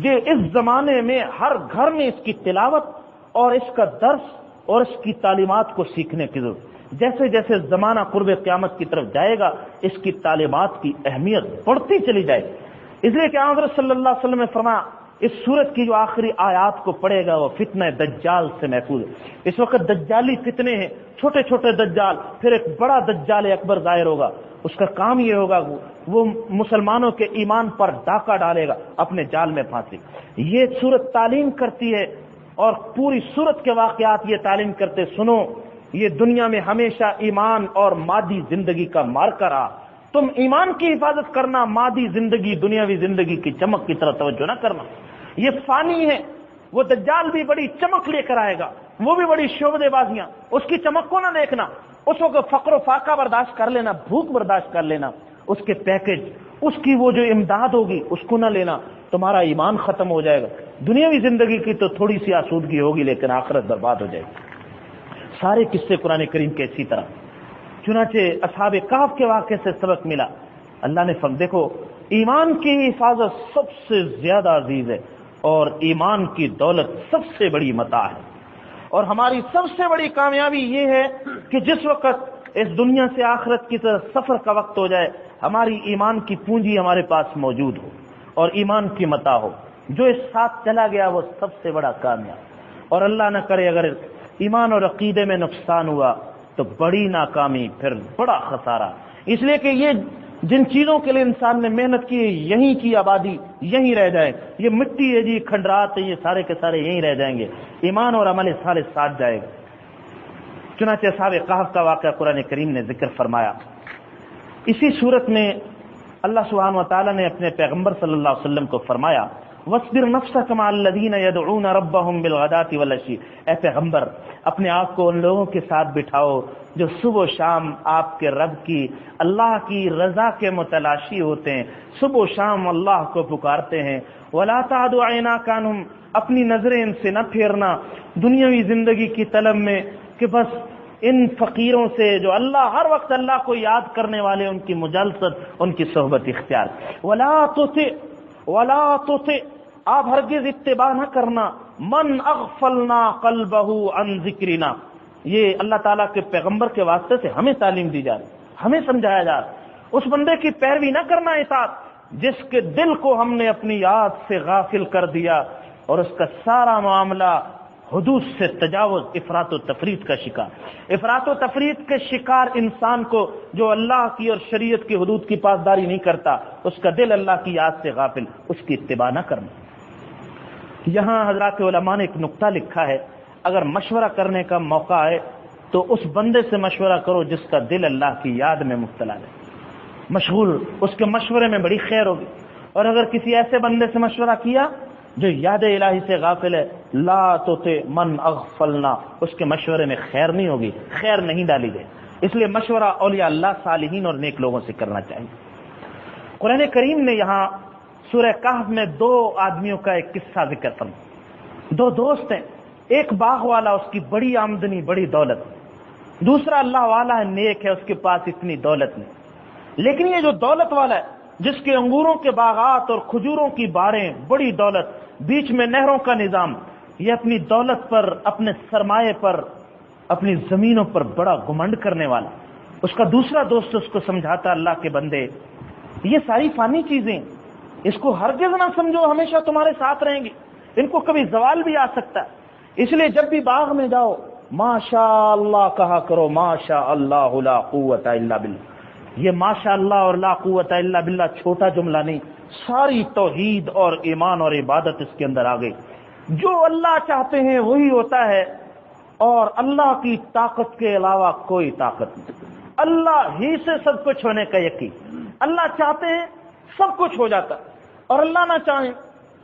جو اس زمانے میں ہر گھر میں اس کی تلاوت اور اس کا درس اور اس کی تعلیمات کو سیکھنے کی ضرورت. جیسے جیسے زمانہ قرب قیامت کی طرف جائے گا اس کی تعلیمات کی اہمیت بڑھتی چلی جائے گی. اس لیے کہ حضرت صلی اللہ علیہ وسلم نے فرمایا اس سورت کی جو آخری آیات کو پڑھے گا وہ فتنہ دجال سے محفوظ ہے. اس وقت دجالی فتنے ہیں, چھوٹے چھوٹے دجال, پھر ایک بڑا دجال اکبر ظاہر ہوگا. اس کا کام یہ ہوگا وہ مسلمانوں کے ایمان پر ڈاکہ ڈالے گا, اپنے جال میں پھانسے. یہ سورت تعلیم کرتی ہے, اور پوری سورت کے واقعات یہ تعلیم کرتے. سنو, یہ دنیا میں ہمیشہ ایمان اور مادی زندگی کا مارکر رہا. تم ایمان کی حفاظت کرنا, مادی زندگی دنیاوی زندگی کی چمک کی طرف توجہ نہ کرنا. یہ فانی ہے. وہ دجال بھی بڑی چمک لے کر آئے گا, وہ بھی بڑی شعبدے بازیاں, اس کی چمک کو نہ دیکھنا. اس وقت فقر و فاقہ برداشت کر لینا, بھوک برداشت کر لینا, اس کے پیکج, اس کی وہ جو امداد ہوگی اس کو نہ لینا. تمہارا ایمان ختم ہو جائے گا. دنیاوی زندگی کی تو تھوڑی سی آسودگی ہوگی, لیکن آخرت برباد ہو جائے گی. سارے قصے قرآن کریم کے اسی طرح. چنانچہ اصحاب کہف کے واقعے سے سبق ملا. اللہ نے دیکھو ایمان کی حفاظت سب سے زیادہ عزیز ہے, اور ایمان کی دولت سب سے بڑی متاع ہے. اور ہماری سب سے بڑی کامیابی یہ ہے کہ جس وقت اس دنیا سے آخرت کی طرف سفر کا وقت ہو جائے, ہماری ایمان کی پونجی ہمارے پاس موجود ہو اور ایمان کی متاع ہو. جو اس ساتھ چلا گیا وہ سب سے بڑا کامیاب. اور اللہ نہ کرے اگر ایمان اور عقیدے میں نقصان ہوا تو بڑی ناکامی, پھر بڑا خسارہ. اس لیے کہ یہ جن چیزوں کے لیے انسان نے محنت کی, یہیں کی آبادی یہیں رہ جائے. یہ مٹی ہے جی, کھنڈرات ہے, یہ سارے کے سارے یہیں رہ جائیں گے. ایمان اور عمل سارے ساتھ جائے گا. چنانچہ اصحاب کہف کا واقعہ قرآن کریم نے ذکر فرمایا. اسی صورت میں اللہ سبحانہ و تعالیٰ نے اپنے پیغمبر صلی اللہ علیہ وسلم کو فرمایا وَاصْبِرْ نَفْسَكَ مَعَ الَّذِينَ يَدْعُونَ رَبَّهُمْ بِالْغَدَاةِ وَالْعَشِيِّ. اے پیغمبر اپنے آپ کو ان لوگوں کے ساتھ بٹھاؤ جو صبح و شام آپ کے رب کی, اللہ کی رضا کے متلاشی ہوتے ہیں, صبح و شام اللہ کو پکارتے ہیں. وَلَا تَعْدُ عَيْنَاكَ عَنْهُمْ, اپنی نظریں ان سے نہ پھیرنا دنیاوی زندگی کی طلب میں کہ بس ان فقیروں سے جو اللہ ہر وقت اللہ کو یاد کرنے والے, ان کی مجالست, ان کی صحبت اختیار. وَلَا تُطِعْ, آپ ہرگز اتباع نہ کرنا, من اغفلنا قلبہ عن ذکرنا. یہ اللہ تعالیٰ کے پیغمبر کے واسطے سے ہمیں تعلیم دی جا رہی, ہمیں سمجھایا جا رہا. اس بندے کی پیروی نہ کرنا اطاعت جس کے دل کو ہم نے اپنی یاد سے غافل کر دیا, اور اس کا سارا معاملہ حدود سے تجاوز, افراط و تفریط کا شکار. افراط و تفریط کے شکار انسان کو جو اللہ کی اور شریعت کی حدود کی پاسداری نہیں کرتا, اس کا دل اللہ کی یاد سے غافل, اس کی اتباع نہ کرنا. یہاں حضرات علماء نے ایک نقطہ لکھا ہے, اگر مشورہ کرنے کا موقع آئے تو اس بندے سے مشورہ کرو جس کا دل اللہ کی یاد میں مبتلا ہے, مشغول, اس کے مشورے میں بڑی خیر ہوگی. اور اگر کسی ایسے بندے سے مشورہ کیا جو یاد الہی سے غافل ہے, لا تطع من اغفلنا, اس کے مشورے میں خیر نہیں ہوگی, خیر نہیں ڈالی گئی. اس لیے مشورہ اولیاء اللہ, صالحین اور نیک لوگوں سے کرنا چاہیے. قرآن کریم نے یہاں سورہ کہف میں دو آدمیوں کا ایک قصہ ذکر فرمایا. دو دوست ہیں, ایک باغ والا, اس کی بڑی آمدنی, بڑی دولت. دوسرا اللہ والا ہے, نیک ہے, اس کے پاس اتنی دولت نہیں. لیکن یہ جو دولت والا ہے جس کے انگوروں کے باغات اور کھجوروں کی باریں, بڑی دولت, بیچ میں نہروں کا نظام, یہ اپنی دولت پر, اپنے سرمایے پر, اپنی زمینوں پر بڑا گھمنڈ کرنے والا. اس کا دوسرا دوست اس کو سمجھاتا, اللہ کے بندے یہ ساری فانی چیزیں اس کو ہرگز نہ سمجھو ہمیشہ تمہارے ساتھ رہیں گی, ان کو کبھی زوال بھی آ سکتا ہے. اس لیے جب بھی باغ میں جاؤ ماشاء اللہ کہا کرو, ماشاء اللہ لا قوت الا باللہ. یہ ماشاء اللہ اور لا قوت الا باللہ چھوٹا جملہ نہیں, ساری توحید اور ایمان اور عبادت اس کے اندر آ گئی. جو اللہ چاہتے ہیں وہی ہوتا ہے, اور اللہ کی طاقت کے علاوہ کوئی طاقت نہیں. اللہ ہی سے سب کچھ ہونے کا یقین. اللہ چاہتے ہیں سب کچھ ہو جاتا, اور اللہ نہ چاہے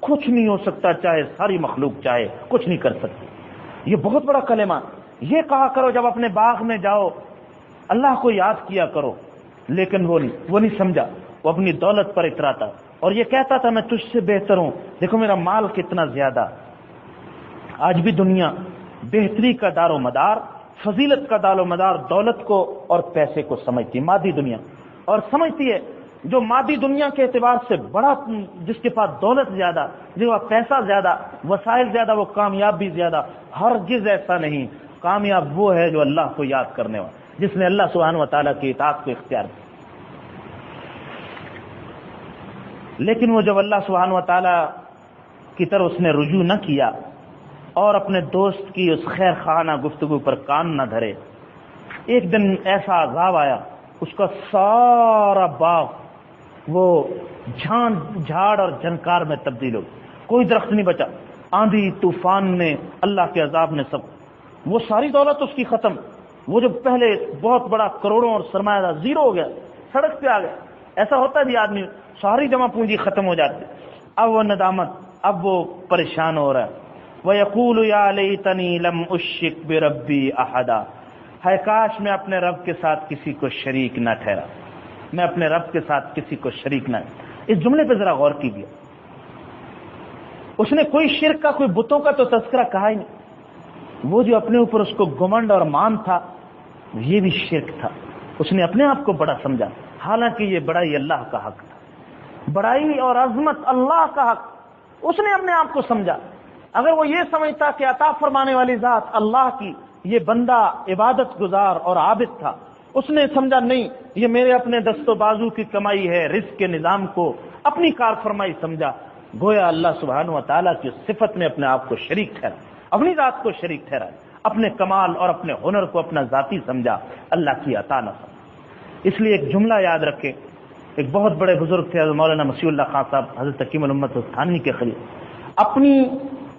کچھ نہیں ہو سکتا, چاہے ساری مخلوق چاہے کچھ نہیں کر سکتی. یہ بہت بڑا کلمہ. یہ کہا کرو جب اپنے باغ میں جاؤ اللہ کو یاد کیا کرو، لیکن وہ نہیں سمجھا، وہ اپنی دولت پر اتراتا اور یہ کہتا تھا میں تجھ سے بہتر ہوں، دیکھو میرا مال کتنا زیادہ۔ آج بھی دنیا بہتری کا دار و مدار، فضیلت کا دار و مدار دولت کو اور پیسے کو سمجھتی ہے، مادی دنیا، اور سمجھتی ہے جو مادی دنیا کے اعتبار سے بڑا، جس کے پاس دولت زیادہ، جس کے پاس پیسہ زیادہ، وسائل زیادہ، وہ کامیاب بھی زیادہ۔ ہرگز ایسا نہیں، کامیاب وہ ہے جو اللہ کو یاد کرنے والا، جس نے اللہ سبحانہ و تعالیٰ کی اطاعت کو اختیار کیا۔ لیکن وہ جب اللہ سبحانہ و تعالیٰ کی طرف اس نے رجوع نہ کیا اور اپنے دوست کی اس خیر خواہانہ گفتگو پر کان نہ دھرے، ایک دن ایسا عذاب آیا، اس کا سارا باغ وہ جھاڑ اور جھنکار میں تبدیل ہو گیا، کوئی درخت نہیں بچا، آندھی طوفان نے، اللہ کے عذاب نے، سب وہ ساری دولت اس کی ختم، وہ جو پہلے بہت بڑا کروڑوں اور سرمایہ دار زیرو ہو گیا، سڑک پہ آ گیا۔ ایسا ہوتا بھی آدمی، ساری جمع پونجی ختم ہو جاتی، اب وہ ندامت، اب وہ پریشان ہو رہا ہے۔ وَيَقُولُ يَا لَيْتَنِي لَمْ أُشْرِكْ بِرَبِّي أَحَدًا، ہے کاش میں اپنے رب کے ساتھ کسی کو شریک نہ ٹھہرا، میں اپنے رب کے ساتھ کسی کو شریک نہ۔ اس جملے پہ ذرا غور کیجیے، اس نے کوئی شرک کا، کوئی بتوں کا تو تذکرہ کہا ہی نہیں، وہ جو اپنے اوپر اس کو گمنڈ اور مان تھا، یہ بھی شرک تھا، اس نے اپنے آپ کو بڑا سمجھا، حالانکہ یہ بڑائی اللہ کا حق تھا، بڑائی اور عظمت اللہ کا حق، اس نے اپنے آپ کو سمجھا۔ اگر وہ یہ سمجھتا کہ عطا فرمانے والی ذات اللہ کی، یہ بندہ عبادت گزار اور عابد تھا، اس نے سمجھا نہیں، یہ میرے اپنے دست و بازو کی کمائی ہے، رزق کے نظام کو اپنی کار فرمائی سمجھا، گویا اللہ سبحانہ و تعالیٰ کی صفت میں اپنے آپ کو شریک ٹھہرا، اپنی ذات کو شریک ٹھہرا، اپنے کمال اور اپنے ہنر کو اپنا ذاتی سمجھا، اللہ کی عطا نہ سمجھا۔ اس لیے ایک جملہ یاد رکھے، ایک بہت بڑے بزرگ تھے حضرت مولانا مسیح اللہ خان صاحب، حضرت حکیم الامت الثانی کے خلیفہ، اپنی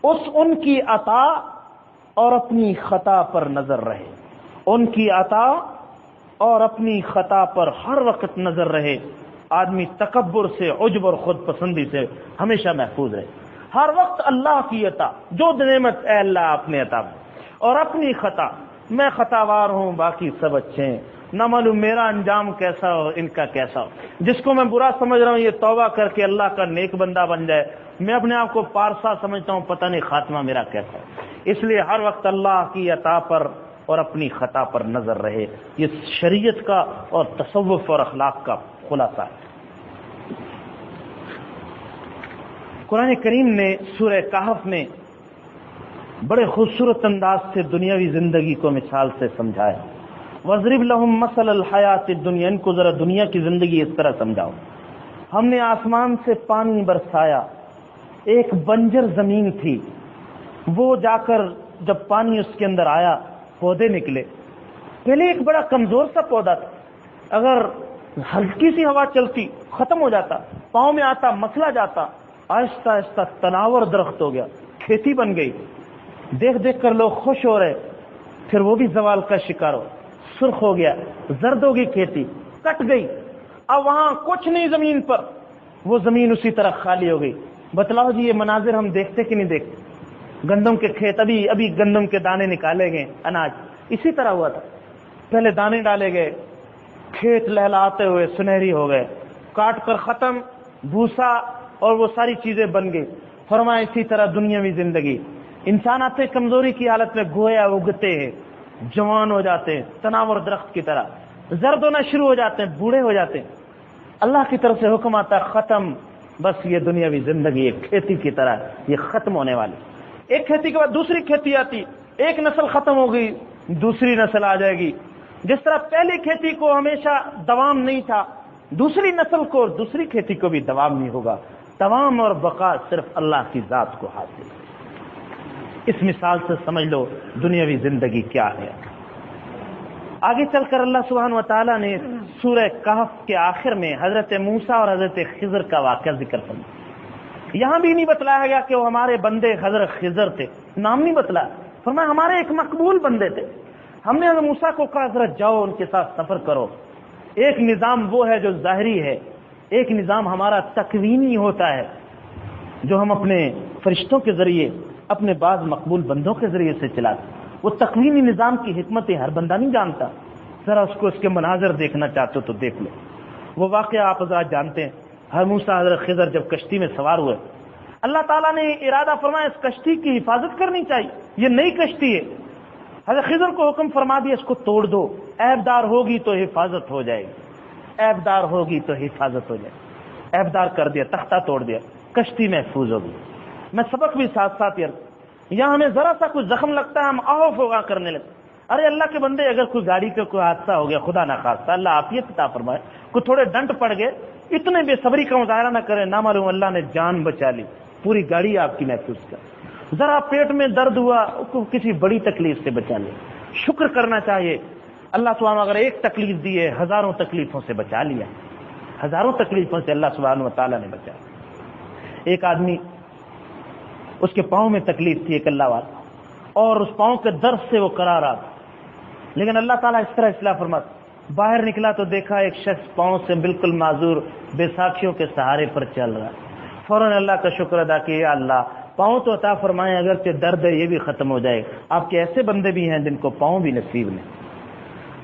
ان کی عطا اور اپنی خطا پر نظر رہے، ان کی عطا اور اپنی خطا پر ہر وقت نظر رہے، آدمی تکبر سے، عجب اور خود پسندی سے ہمیشہ محفوظ رہے، ہر وقت اللہ کی عطا، جو نعمت اے اللہ اپنے عطا میں، اور اپنی خطا، میں خطاوار ہوں باقی سب اچھے ہیں، نہ معلوم میرا انجام کیسا ہو، ان کا کیسا ہو، جس کو میں برا سمجھ رہا ہوں یہ توبہ کر کے اللہ کا نیک بندہ بن جائے، میں اپنے آپ کو پارسا سمجھتا ہوں، پتہ نہیں خاتمہ میرا کیسا ہے۔ اس لیے ہر وقت اللہ کی عطا پر اور اپنی خطا پر نظر رہے، یہ شریعت کا اور تصوف اور اخلاق کا خلاصہ ہے۔ قرآن کریم نے سورہ کہف میں بڑے خوبصورت انداز سے دنیاوی زندگی کو مثال سے سمجھایا، وَاضْرِبْ لَهُم مَثَلَ الْحَيَاةِ الدُّنْيَا، ان کو ذرا دنیا کی زندگی اس طرح سمجھاؤ، ہم نے آسمان سے پانی برسایا، ایک بنجر زمین تھی، وہ جا کر جب پانی اس کے اندر آیا پودے نکلے، پہلے ایک بڑا کمزور سا پودا تھا، اگر ہلکی سی ہوا چلتی ختم ہو جاتا، پاؤں میں آتا مسلا جاتا، آہستہ آہستہ تناور درخت ہو گیا، کھیتی بن گئی، دیکھ دیکھ کر لوگ خوش ہو رہے، پھر وہ بھی زوال کا شکار ہو، سرخ ہو گیا، زرد ہوگی، کھیتی کٹ گئی، اب وہاں کچھ نہیں زمین پر، وہ زمین اسی طرح خالی ہو گئی۔ بتلاؤ جی یہ مناظر ہم دیکھتے کہ نہیں دیکھتے؟ گندم کے کھیت، ابھی گندم کے دانے نکالے گئے، اناج اسی طرح ہوا تھا، پہلے دانے ڈالے گئے، کھیت لہلاتے ہوئے سنہری ہو گئے، کاٹ کر ختم، بھوسا اور وہ ساری چیزیں بن گئی۔ فرمایا اسی طرح دنیاوی زندگی، انسان آتے کمزوری کی حالت میں گویا اگتے ہیں، جوان ہو جاتے ہیں، تناور درخت کی طرح زرد ہونا شروع ہو جاتے ہیں، بوڑھے ہو جاتے ہیں، اللہ کی طرف سے حکم آتا ہے ختم، بس یہ دنیاوی زندگی ایک کھیتی کی طرح یہ ختم ہونے والی، ایک کھیتی کے بعد دوسری کھیتی آتی، ایک نسل ختم ہو گئی دوسری نسل آ جائے گی، جس طرح پہلی کھیتی کو ہمیشہ دوام نہیں تھا، دوسری نسل کو دوسری کھیتی کو بھی دوام نہیں ہوگا، دوام اور بقا صرف اللہ کی ذات کو حاصل ہے۔ اس مثال سے سمجھ لو دنیاوی زندگی کیا ہے۔ آگے چل کر اللہ سبحانہ و تعالیٰ نے سورہ کہف کے آخر میں حضرت موسیٰ اور حضرت خضر کا واقعہ ذکر فرمایا، یہاں بھی نہیں بتلایا گیا کہ وہ ہمارے بندے حضرت خضر تھے، نام نہیں بتلایا، فرمایا ہمارے ایک مقبول بندے تھے، ہم نے حضرت موسیٰ کو کہا حضرت جاؤ ان کے ساتھ سفر کرو۔ ایک نظام وہ ہے جو ظاہری ہے، ایک نظام ہمارا تکوینی ہوتا ہے جو ہم اپنے فرشتوں کے ذریعے، اپنے بعض مقبول بندوں کے ذریعے سے چلاتے، وہ تکوینی نظام کی حکمتیں ہر بندہ نہیں جانتا. ذرا اس کو اس کے مناظر دیکھنا چاہتے ہو تو دیکھ لو. وہ واقعہ آپ حضرات جانتے ہیں, حضرت موسیٰ حضرت خضر جب کشتی میں سوار ہوئے, اللہ تعالیٰ نے ارادہ فرمایا اس کشتی کی حفاظت کرنی چاہیے, یہ نئی کشتی ہے. حضرت خضر کو حکم فرما دیا اس کو توڑ دو, عیب دار ہوگی تو حفاظت ہو جائے گی, عیب دار ہوگی تو حفاظت ہو جائے گی. عیب دار کر دیا, تختہ توڑ دیا, کشتی محفوظ ہوگی. میں سبق بھی ساتھ ساتھ یہاں ہمیں ذرا سا کچھ زخم لگتا ہے ہم آہو فوگا کرنے لگتے. ارے اللہ کے بندے, اگر کوئی گاڑی کا کوئی حادثہ ہو گیا خدا نہ خواستہ, اللہ عافیت عطا فرمائے, کوئی تھوڑے ڈنٹ پڑ گئے, اتنے بے صبری کا مظاہرہ نہ کریں, نہ معلوم اللہ نے جان بچا لی, پوری گاڑی آپ کی محفوظ کر. ذرا پیٹ میں درد ہوا, کسی بڑی تکلیف سے بچا لے. شکر کرنا چاہیے اللہ سبحانہ اگر ایک تکلیف دی ہے ہزاروں تکلیفوں سے بچا لیا, ہزاروں تکلیفوں سے اللہ سبحانہ و تعالیٰ نے بچا. ایک آدمی اس کے پاؤں میں تکلیف تھی, ایک اللہ والا, اور اس پاؤں کے درد سے وہ کرا رہا تھا, لیکن اللہ تعالیٰ اس طرح اصلاح فرماتا. باہر نکلا تو دیکھا ایک شخص پاؤں سے بالکل معذور بیساکھیوں کے سہارے پر چل رہا ہے. فوراً اللہ کا شکر ادا کیا, یا اللہ پاؤں تو عطا فرمائے, اگرچہ درد ہے یہ بھی ختم ہو جائے. آپ کے ایسے بندے بھی ہیں جن کو پاؤں بھی نصیب نہیں.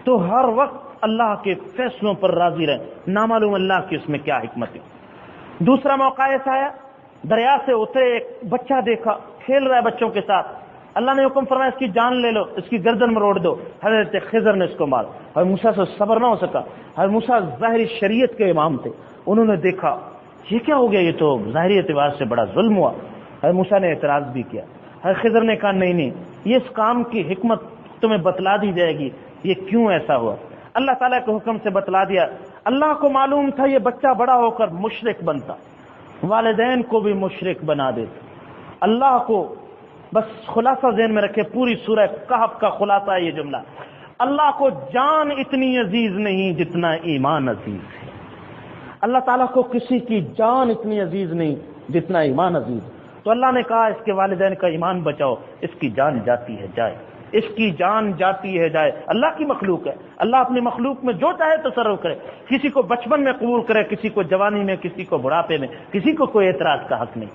تو ہر وقت اللہ کے فیصلوں پر راضی رہے, نامعلوم اللہ کی اس میں کیا حکمت ہے. دوسرا موقع ایسا آیا, دریا سے اترے, ایک بچہ دیکھا کھیل رہا ہے بچوں کے ساتھ. اللہ نے حکم فرمایا اس کی جان لے لو, اس کی گردن مروڑ دو. حضرت خضر نے اس کو مار. حضرت موسیٰ سے صبر نہ ہو سکا. حضرت موسیٰ ظاہری شریعت کے امام تھے, انہوں نے دیکھا یہ کیا ہو گیا, یہ تو ظاہری اعتبار سے بڑا ظلم ہوا. حضرت موسیٰ نے اعتراض بھی کیا. حضرت خضر نے کہا نہیں, یہ اس کام کی حکمت تمہیں بتلا دی جائے گی, یہ کیوں ایسا ہوا. اللہ تعالیٰ کے حکم سے بتلا دیا. اللہ کو معلوم تھا یہ بچہ بڑا ہو کر مشرک بنتا, والدین کو بھی مشرک بنا دیتا. اللہ کو بس خلاصہ ذہن میں رکھے, پوری سورہ کہف کا خلاصہ ہے یہ جملہ, اللہ کو جان اتنی عزیز نہیں جتنا ایمان عزیز ہے. اللہ تعالیٰ کو کسی کی جان اتنی عزیز نہیں جتنا ایمان عزیز. تو اللہ نے کہا اس کے والدین کا ایمان بچاؤ, اس کی جان جاتی ہے جائے, اس کی جان جاتی ہے جائے. اللہ کی مخلوق ہے, اللہ اپنی مخلوق میں جو چاہے تصرف کرے, کسی کو بچپن میں قبول کرے, کسی کو جوانی میں, کسی کو بڑھاپے میں, کسی کو کوئی اعتراض کا حق نہیں.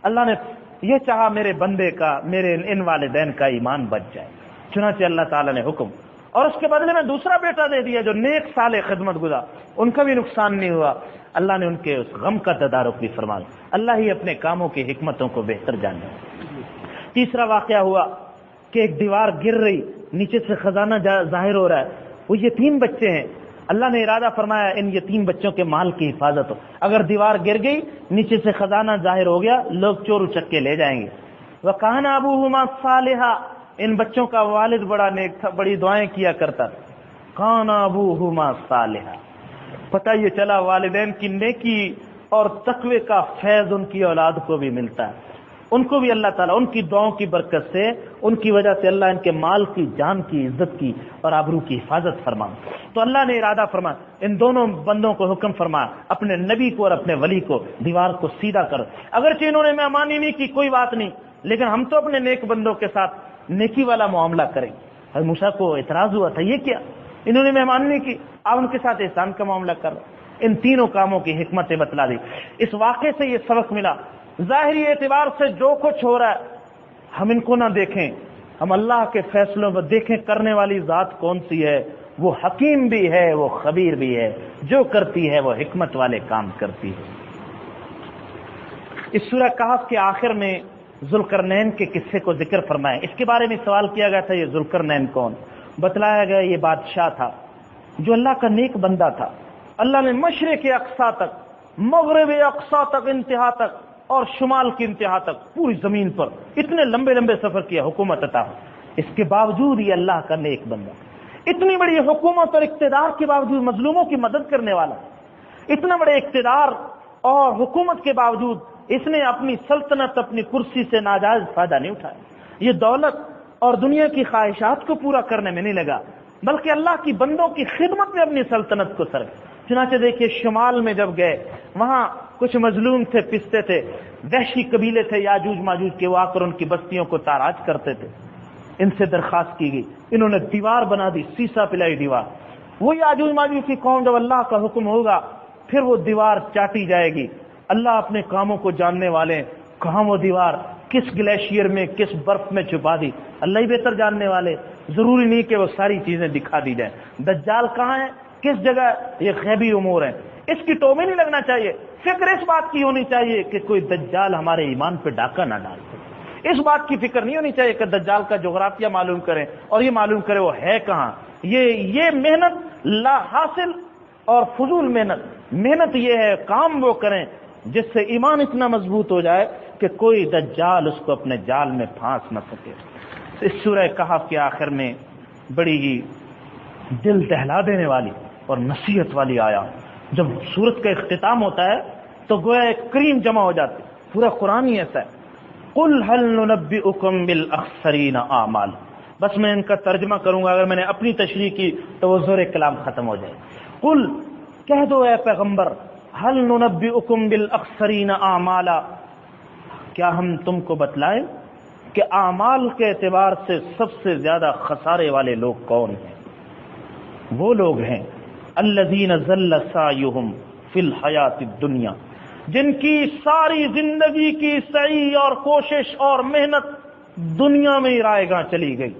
اللہ نے یہ چاہا میرے بندے کا, میرے ان والدین کا ایمان بچ جائے, چنانچہ اللہ تعالیٰ نے حکم, اور اس کے بدلے میں دوسرا بیٹا دے دیا جو نیک صالح خدمت گزار, ان کا بھی نقصان نہیں ہوا. اللہ نے ان کے اس غم کا تدارک بھی فرمایا. اللہ ہی اپنے کاموں کی حکمتوں کو بہتر جانے. تیسرا واقعہ ہوا کہ ایک دیوار گر رہی, نیچے سے خزانہ ظاہر ہو رہا ہے. وہ یتیم بچے ہیں, اللہ نے ارادہ فرمایا ان یتیم بچوں کے مال کی حفاظت ہو. اگر دیوار گر گئی, نیچے سے خزانہ ظاہر ہو گیا, لوگ چور اچک کے لے جائیں گے. وَكَانَ أَبُوهُمَا صَالِحًا, ان بچوں کا والد بڑا نیک تھا, بڑی دعائیں کیا کرتا تھا. كَانَ أَبُوهُمَا صَالِحًا, پتہ یہ چلا والدین کی نیکی اور تقوی کا فیض ان کی اولاد کو بھی ملتا ہے. ان کو بھی اللہ تعالیٰ ان کی دعاؤں کی برکت سے, ان کی وجہ سے اللہ ان کے مال کی, جان کی, عزت کی اور آبرو کی حفاظت فرما. تو اللہ نے ارادہ فرمایا, ان دونوں بندوں کو حکم فرمایا اپنے نبی کو اور اپنے ولی کو دیوار کو سیدھا کرو. اگرچہ انہوں نے مہمانی نہیں کی, کوئی بات نہیں, لیکن ہم تو اپنے نیک بندوں کے ساتھ نیکی والا معاملہ کریں. حضرت موسیٰ کو اعتراض ہوا تھا, یہ کیا, انہوں نے مہمانی نہیں کی, آپ ان کے ساتھ احسان کا معاملہ کر رہے. ان تینوں کاموں کی حکمتیں بتلا دی. اس واقعے سے یہ سبق ملا, ظاہری اعتبار سے جو کچھ ہو رہا ہے ہم ان کو نہ دیکھیں, ہم اللہ کے فیصلوں پر دیکھیں کرنے والی ذات کون سی ہے. وہ حکیم بھی ہے, وہ خبیر بھی ہے, جو کرتی ہے وہ حکمت والے کام کرتی ہے. اس سورہ کہف کے آخر میں ذوالقرنین کے قصے کو ذکر فرمائے. اس کے بارے میں سوال کیا گیا تھا, یہ ذوالقرنین کون؟ بتلایا گیا یہ بادشاہ تھا جو اللہ کا نیک بندہ تھا. اللہ نے مشرق اقصا تک, مغرب اقصا تک, انتہا تک اور شمال کی انتہا تک پوری زمین پر اتنے لمبے لمبے سفر کیا, حکومت عطا. اس کے باوجود یہ اللہ کا نیک بندہ, اتنی بڑی حکومت اور اقتدار کے باوجود مظلوموں کی مدد کرنے والا, اتنا بڑے اقتدار اور حکومت کے باوجود اس نے اپنی سلطنت, اپنی کرسی سے ناجائز فائدہ نہیں اٹھایا. یہ دولت اور دنیا کی خواہشات کو پورا کرنے میں نہیں لگا, بلکہ اللہ کی بندوں کی خدمت میں اپنی سلطنت کو سر. چنانچہ دیکھیے شمال میں جب گئے, وہاں کچھ مظلوم تھے, پستے تھے, وحشی قبیلے تھے یاجوج ماجوج کے, وہ آ کر ان کی بستیوں کو تاراج کرتے تھے. ان سے درخواست کی گئی, انہوں نے دیوار بنا دی, سیسا پلائی دیوار. وہ یاجوج ماجوج کی قوم, جب اللہ کا حکم ہوگا پھر وہ دیوار چاٹی جائے گی. اللہ اپنے کاموں کو جاننے والے, کہاں وہ دیوار کس گلیشیئر میں کس برف میں چھپا دی، اللہ ہی بہتر جاننے والے. ضروری نہیں کہ وہ ساری چیزیں دکھا دی جائیں. دجال کہاں ہے، کس جگہ، یہ غیبی امور ہیں، اس کی ٹو میں نہیں لگنا چاہیے. فکر اس بات کی ہونی چاہیے کہ کوئی دجال ہمارے ایمان پہ ڈاکہ نہ ڈال دے. اس بات کی فکر نہیں ہونی چاہیے کہ دجال کا جغرافیہ معلوم کریں اور یہ معلوم کرے وہ ہے کہاں. یہ محنت لا حاصل اور فضول محنت یہ ہے کام وہ کریں جس سے ایمان اتنا مضبوط ہو جائے کہ کوئی دجال اس کو اپنے جال میں پھانس نہ سکے. اس سورہ کہف کے آخر میں بڑی ہی دل دہلا دینے والی اور نصیحت والی آیات. جب سورت کا اختتام ہوتا ہے تو گویا ایک کریم جمع ہو جاتی. پورا قرآن ہی ایسا ہے. قل هل ننبئکم بالاخسرین اعمال. بس میں ان کا ترجمہ کروں گا، اگر میں نے اپنی تشریح کی تو وہ زور کلام ختم ہو جائے. قل کہہ دو اے پیغمبر، هل ننبئکم بالاخسرین اعمالا، کیا ہم تم کو بتلائیں کہ اعمال کے اعتبار سے سب سے زیادہ خسارے والے لوگ کون ہیں؟ وہ لوگ ہیں الذین ضل سعیہم فی الحیات الدنیا، جن کی ساری زندگی کی سعی اور کوشش اور محنت دنیا میں ہی رائے گاں چلی گئی.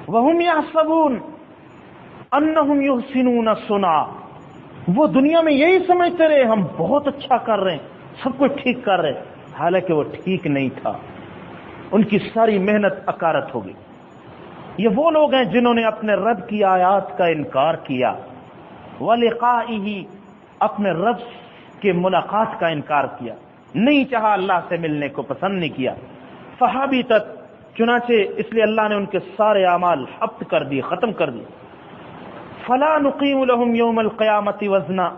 وہم یحسبون انہم یحسنون صنعا، وہ دنیا میں یہی سمجھتے رہے ہم بہت اچھا کر رہے ہیں، سب کچھ ٹھیک کر رہے، حالانکہ وہ ٹھیک نہیں تھا. ان کی ساری محنت اکارت ہو گئی. یہ وہ لوگ ہیں جنہوں نے اپنے رب کی آیات کا انکار کیا، ولقائہ، اپنے رب کے ملاقات کا انکار کیا، نہیں چاہا، اللہ سے ملنے کو پسند نہیں کیا. فحبطت، چنانچہ اس لیے اللہ نے ان کے سارے اعمال حبط کر دیے، ختم کر دیے. فلا نقیم لهم یوم القیامت وزنا،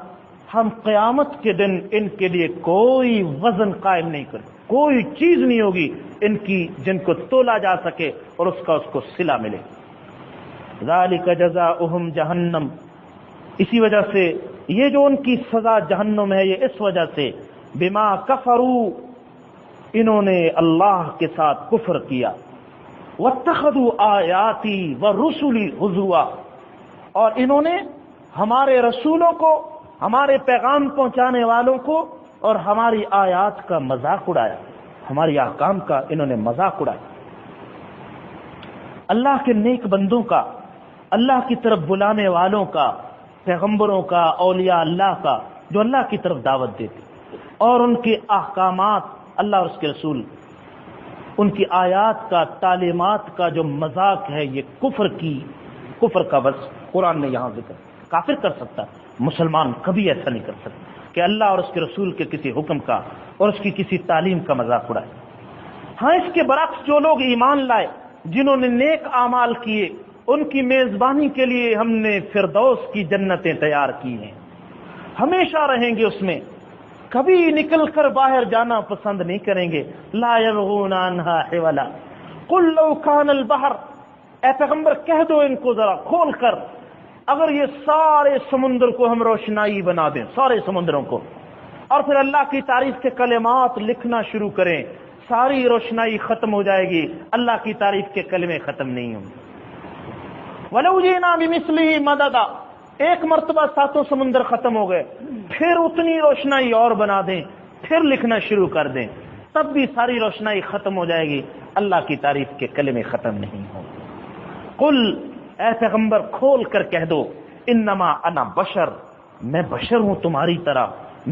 ہم قیامت کے دن ان کے لیے کوئی وزن قائم نہیں کریں، کوئی چیز نہیں ہوگی ان کی جن کو تولا جا سکے اور اس کو صلہ ملے. ذالک جزاؤہم جہنم، اسی وجہ سے یہ جو ان کی سزا جہنم ہے، یہ اس وجہ سے بما کفروا، انہوں نے اللہ کے ساتھ کفر کیا، واتخذوا آیاتی ورسلی ہزوا، اور انہوں نے ہمارے رسولوں کو، ہمارے پیغام پہنچانے والوں کو اور ہماری آیات کا مذاق اڑایا، ہماری احکام کا انہوں نے مذاق اڑایا. اللہ کے نیک بندوں کا، اللہ کی طرف بلانے والوں کا، پیغمبروں کا، اولیاء اللہ کا، جو اللہ کی طرف دعوت دیتے، اور ان کے احکامات، اللہ اور اس کے رسول، ان کی آیات کا، تعلیمات کا جو مذاق ہے، یہ کفر کا بس قرآن نے یہاں ذکر. کافر کر سکتا، مسلمان کبھی ایسا نہیں کر سکتا کہ اللہ اور اس کے رسول کے کسی حکم کا اور اس کی کسی تعلیم کا مذاق اڑائے. ہاں، اس کے برعکس جو لوگ ایمان لائے، جنہوں نے نیک اعمال کیے، ان کی میزبانی کے لیے ہم نے فردوس کی جنتیں تیار کی ہیں، ہمیشہ رہیں گے اس میں، کبھی نکل کر باہر جانا پسند نہیں کریں گے. لا یبغون عنہا حولا. قل لو کان البحر، اے پیغمبر کہہ دو ان کو ذرا کھول کر، اگر یہ سارے سمندر کو ہم روشنائی بنا دیں، سارے سمندروں کو، اور پھر اللہ کی تعریف کے کلمات لکھنا شروع کریں، ساری روشنائی ختم ہو جائے گی، اللہ کی تعریف کے کلمے ختم نہیں ہوں گے. وَلَوْ جِئْنَا بِمِثْلِهِ مَدَدًا، ایک مرتبہ ساتوں سمندر ختم ہو گئے، پھر اتنی روشنائی اور بنا دیں، پھر لکھنا شروع کر دیں، تب بھی ساری روشنائی ختم ہو جائے گی، اللہ کی تعریف کے کلمے ختم نہیں ہوں گے. قل، اے پیغمبر کھول کر کہہ دو، انما انا بشر، میں بشر ہوں تمہاری طرح،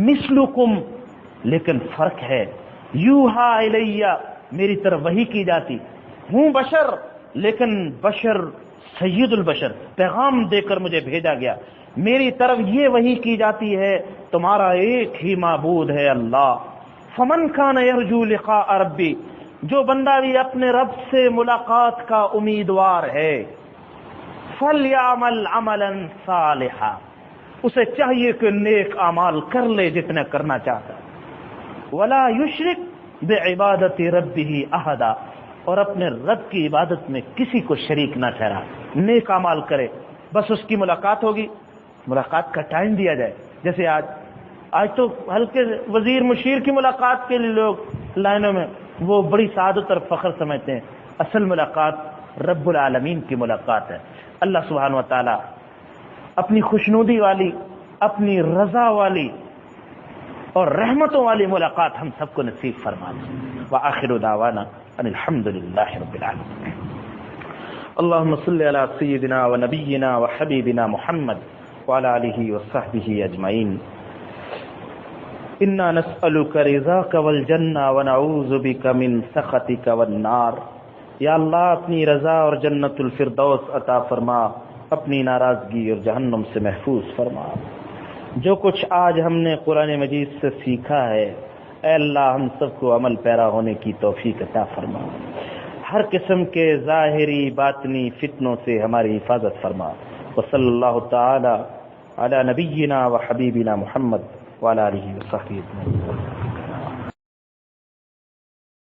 مثلکم، لیکن فرق ہے، یوحا الیہ، میری طرف وحی کی جاتی ہوں، بشر، لیکن بشر سید البشر، پیغام دے کر مجھے بھیجا گیا، میری طرف یہ وحی کی جاتی ہے تمہارا ایک ہی معبود ہے اللہ. فمن کان یرجو لقاء ربی، جو بندہ بھی اپنے رب سے ملاقات کا امیدوار ہے، فلیعمل عملا صالحا، اسے چاہیے کہ نیک اعمال کر لے جتنا کرنا چاہتا ہے، ولا یشرک بعبادت ربہ احدا، اور اپنے رب کی عبادت میں کسی کو شریک نہ ٹھہرا، نیک اعمال کرے. بس اس کی ملاقات ہوگی، ملاقات کا ٹائم دیا جائے. جیسے آج تو ہلکے وزیر مشیر کی ملاقات کے لیے لوگ لائنوں میں، وہ بڑی سعادت اور فخر سمجھتے ہیں. اصل ملاقات رب العالمین کی ملاقات ہے. اللہ سبحانہ و تعالی اپنی خوشنودی والی، اپنی رضا والی اور رحمتوں والی ملاقات ہم سب کو نصیب فرما دے. وآخر دعوانا ان الحمد للہ رب العالمین. اللهم صل على سيدنا ونبينا وحبيبنا محمد وعلى آله وصحبه أجمعين. إنا نسألك رضاك والجنة ونعوذ بك من سخطك والنار. یا اللہ اپنی رضا اور جنت الفردوس عطا فرما، اپنی ناراضگی اور جہنم سے محفوظ فرما. جو کچھ آج ہم نے قرآن مجید سے سیکھا ہے، اے اللہ ہم سب کو عمل پیرا ہونے کی توفیق عطا فرما. ہر قسم کے ظاہری باطنی فتنوں سے ہماری حفاظت فرما. وصلی اللہ تعالی علی نبینا و حبیبنا محمد وعلی آلہ وصحبہ اجمعین.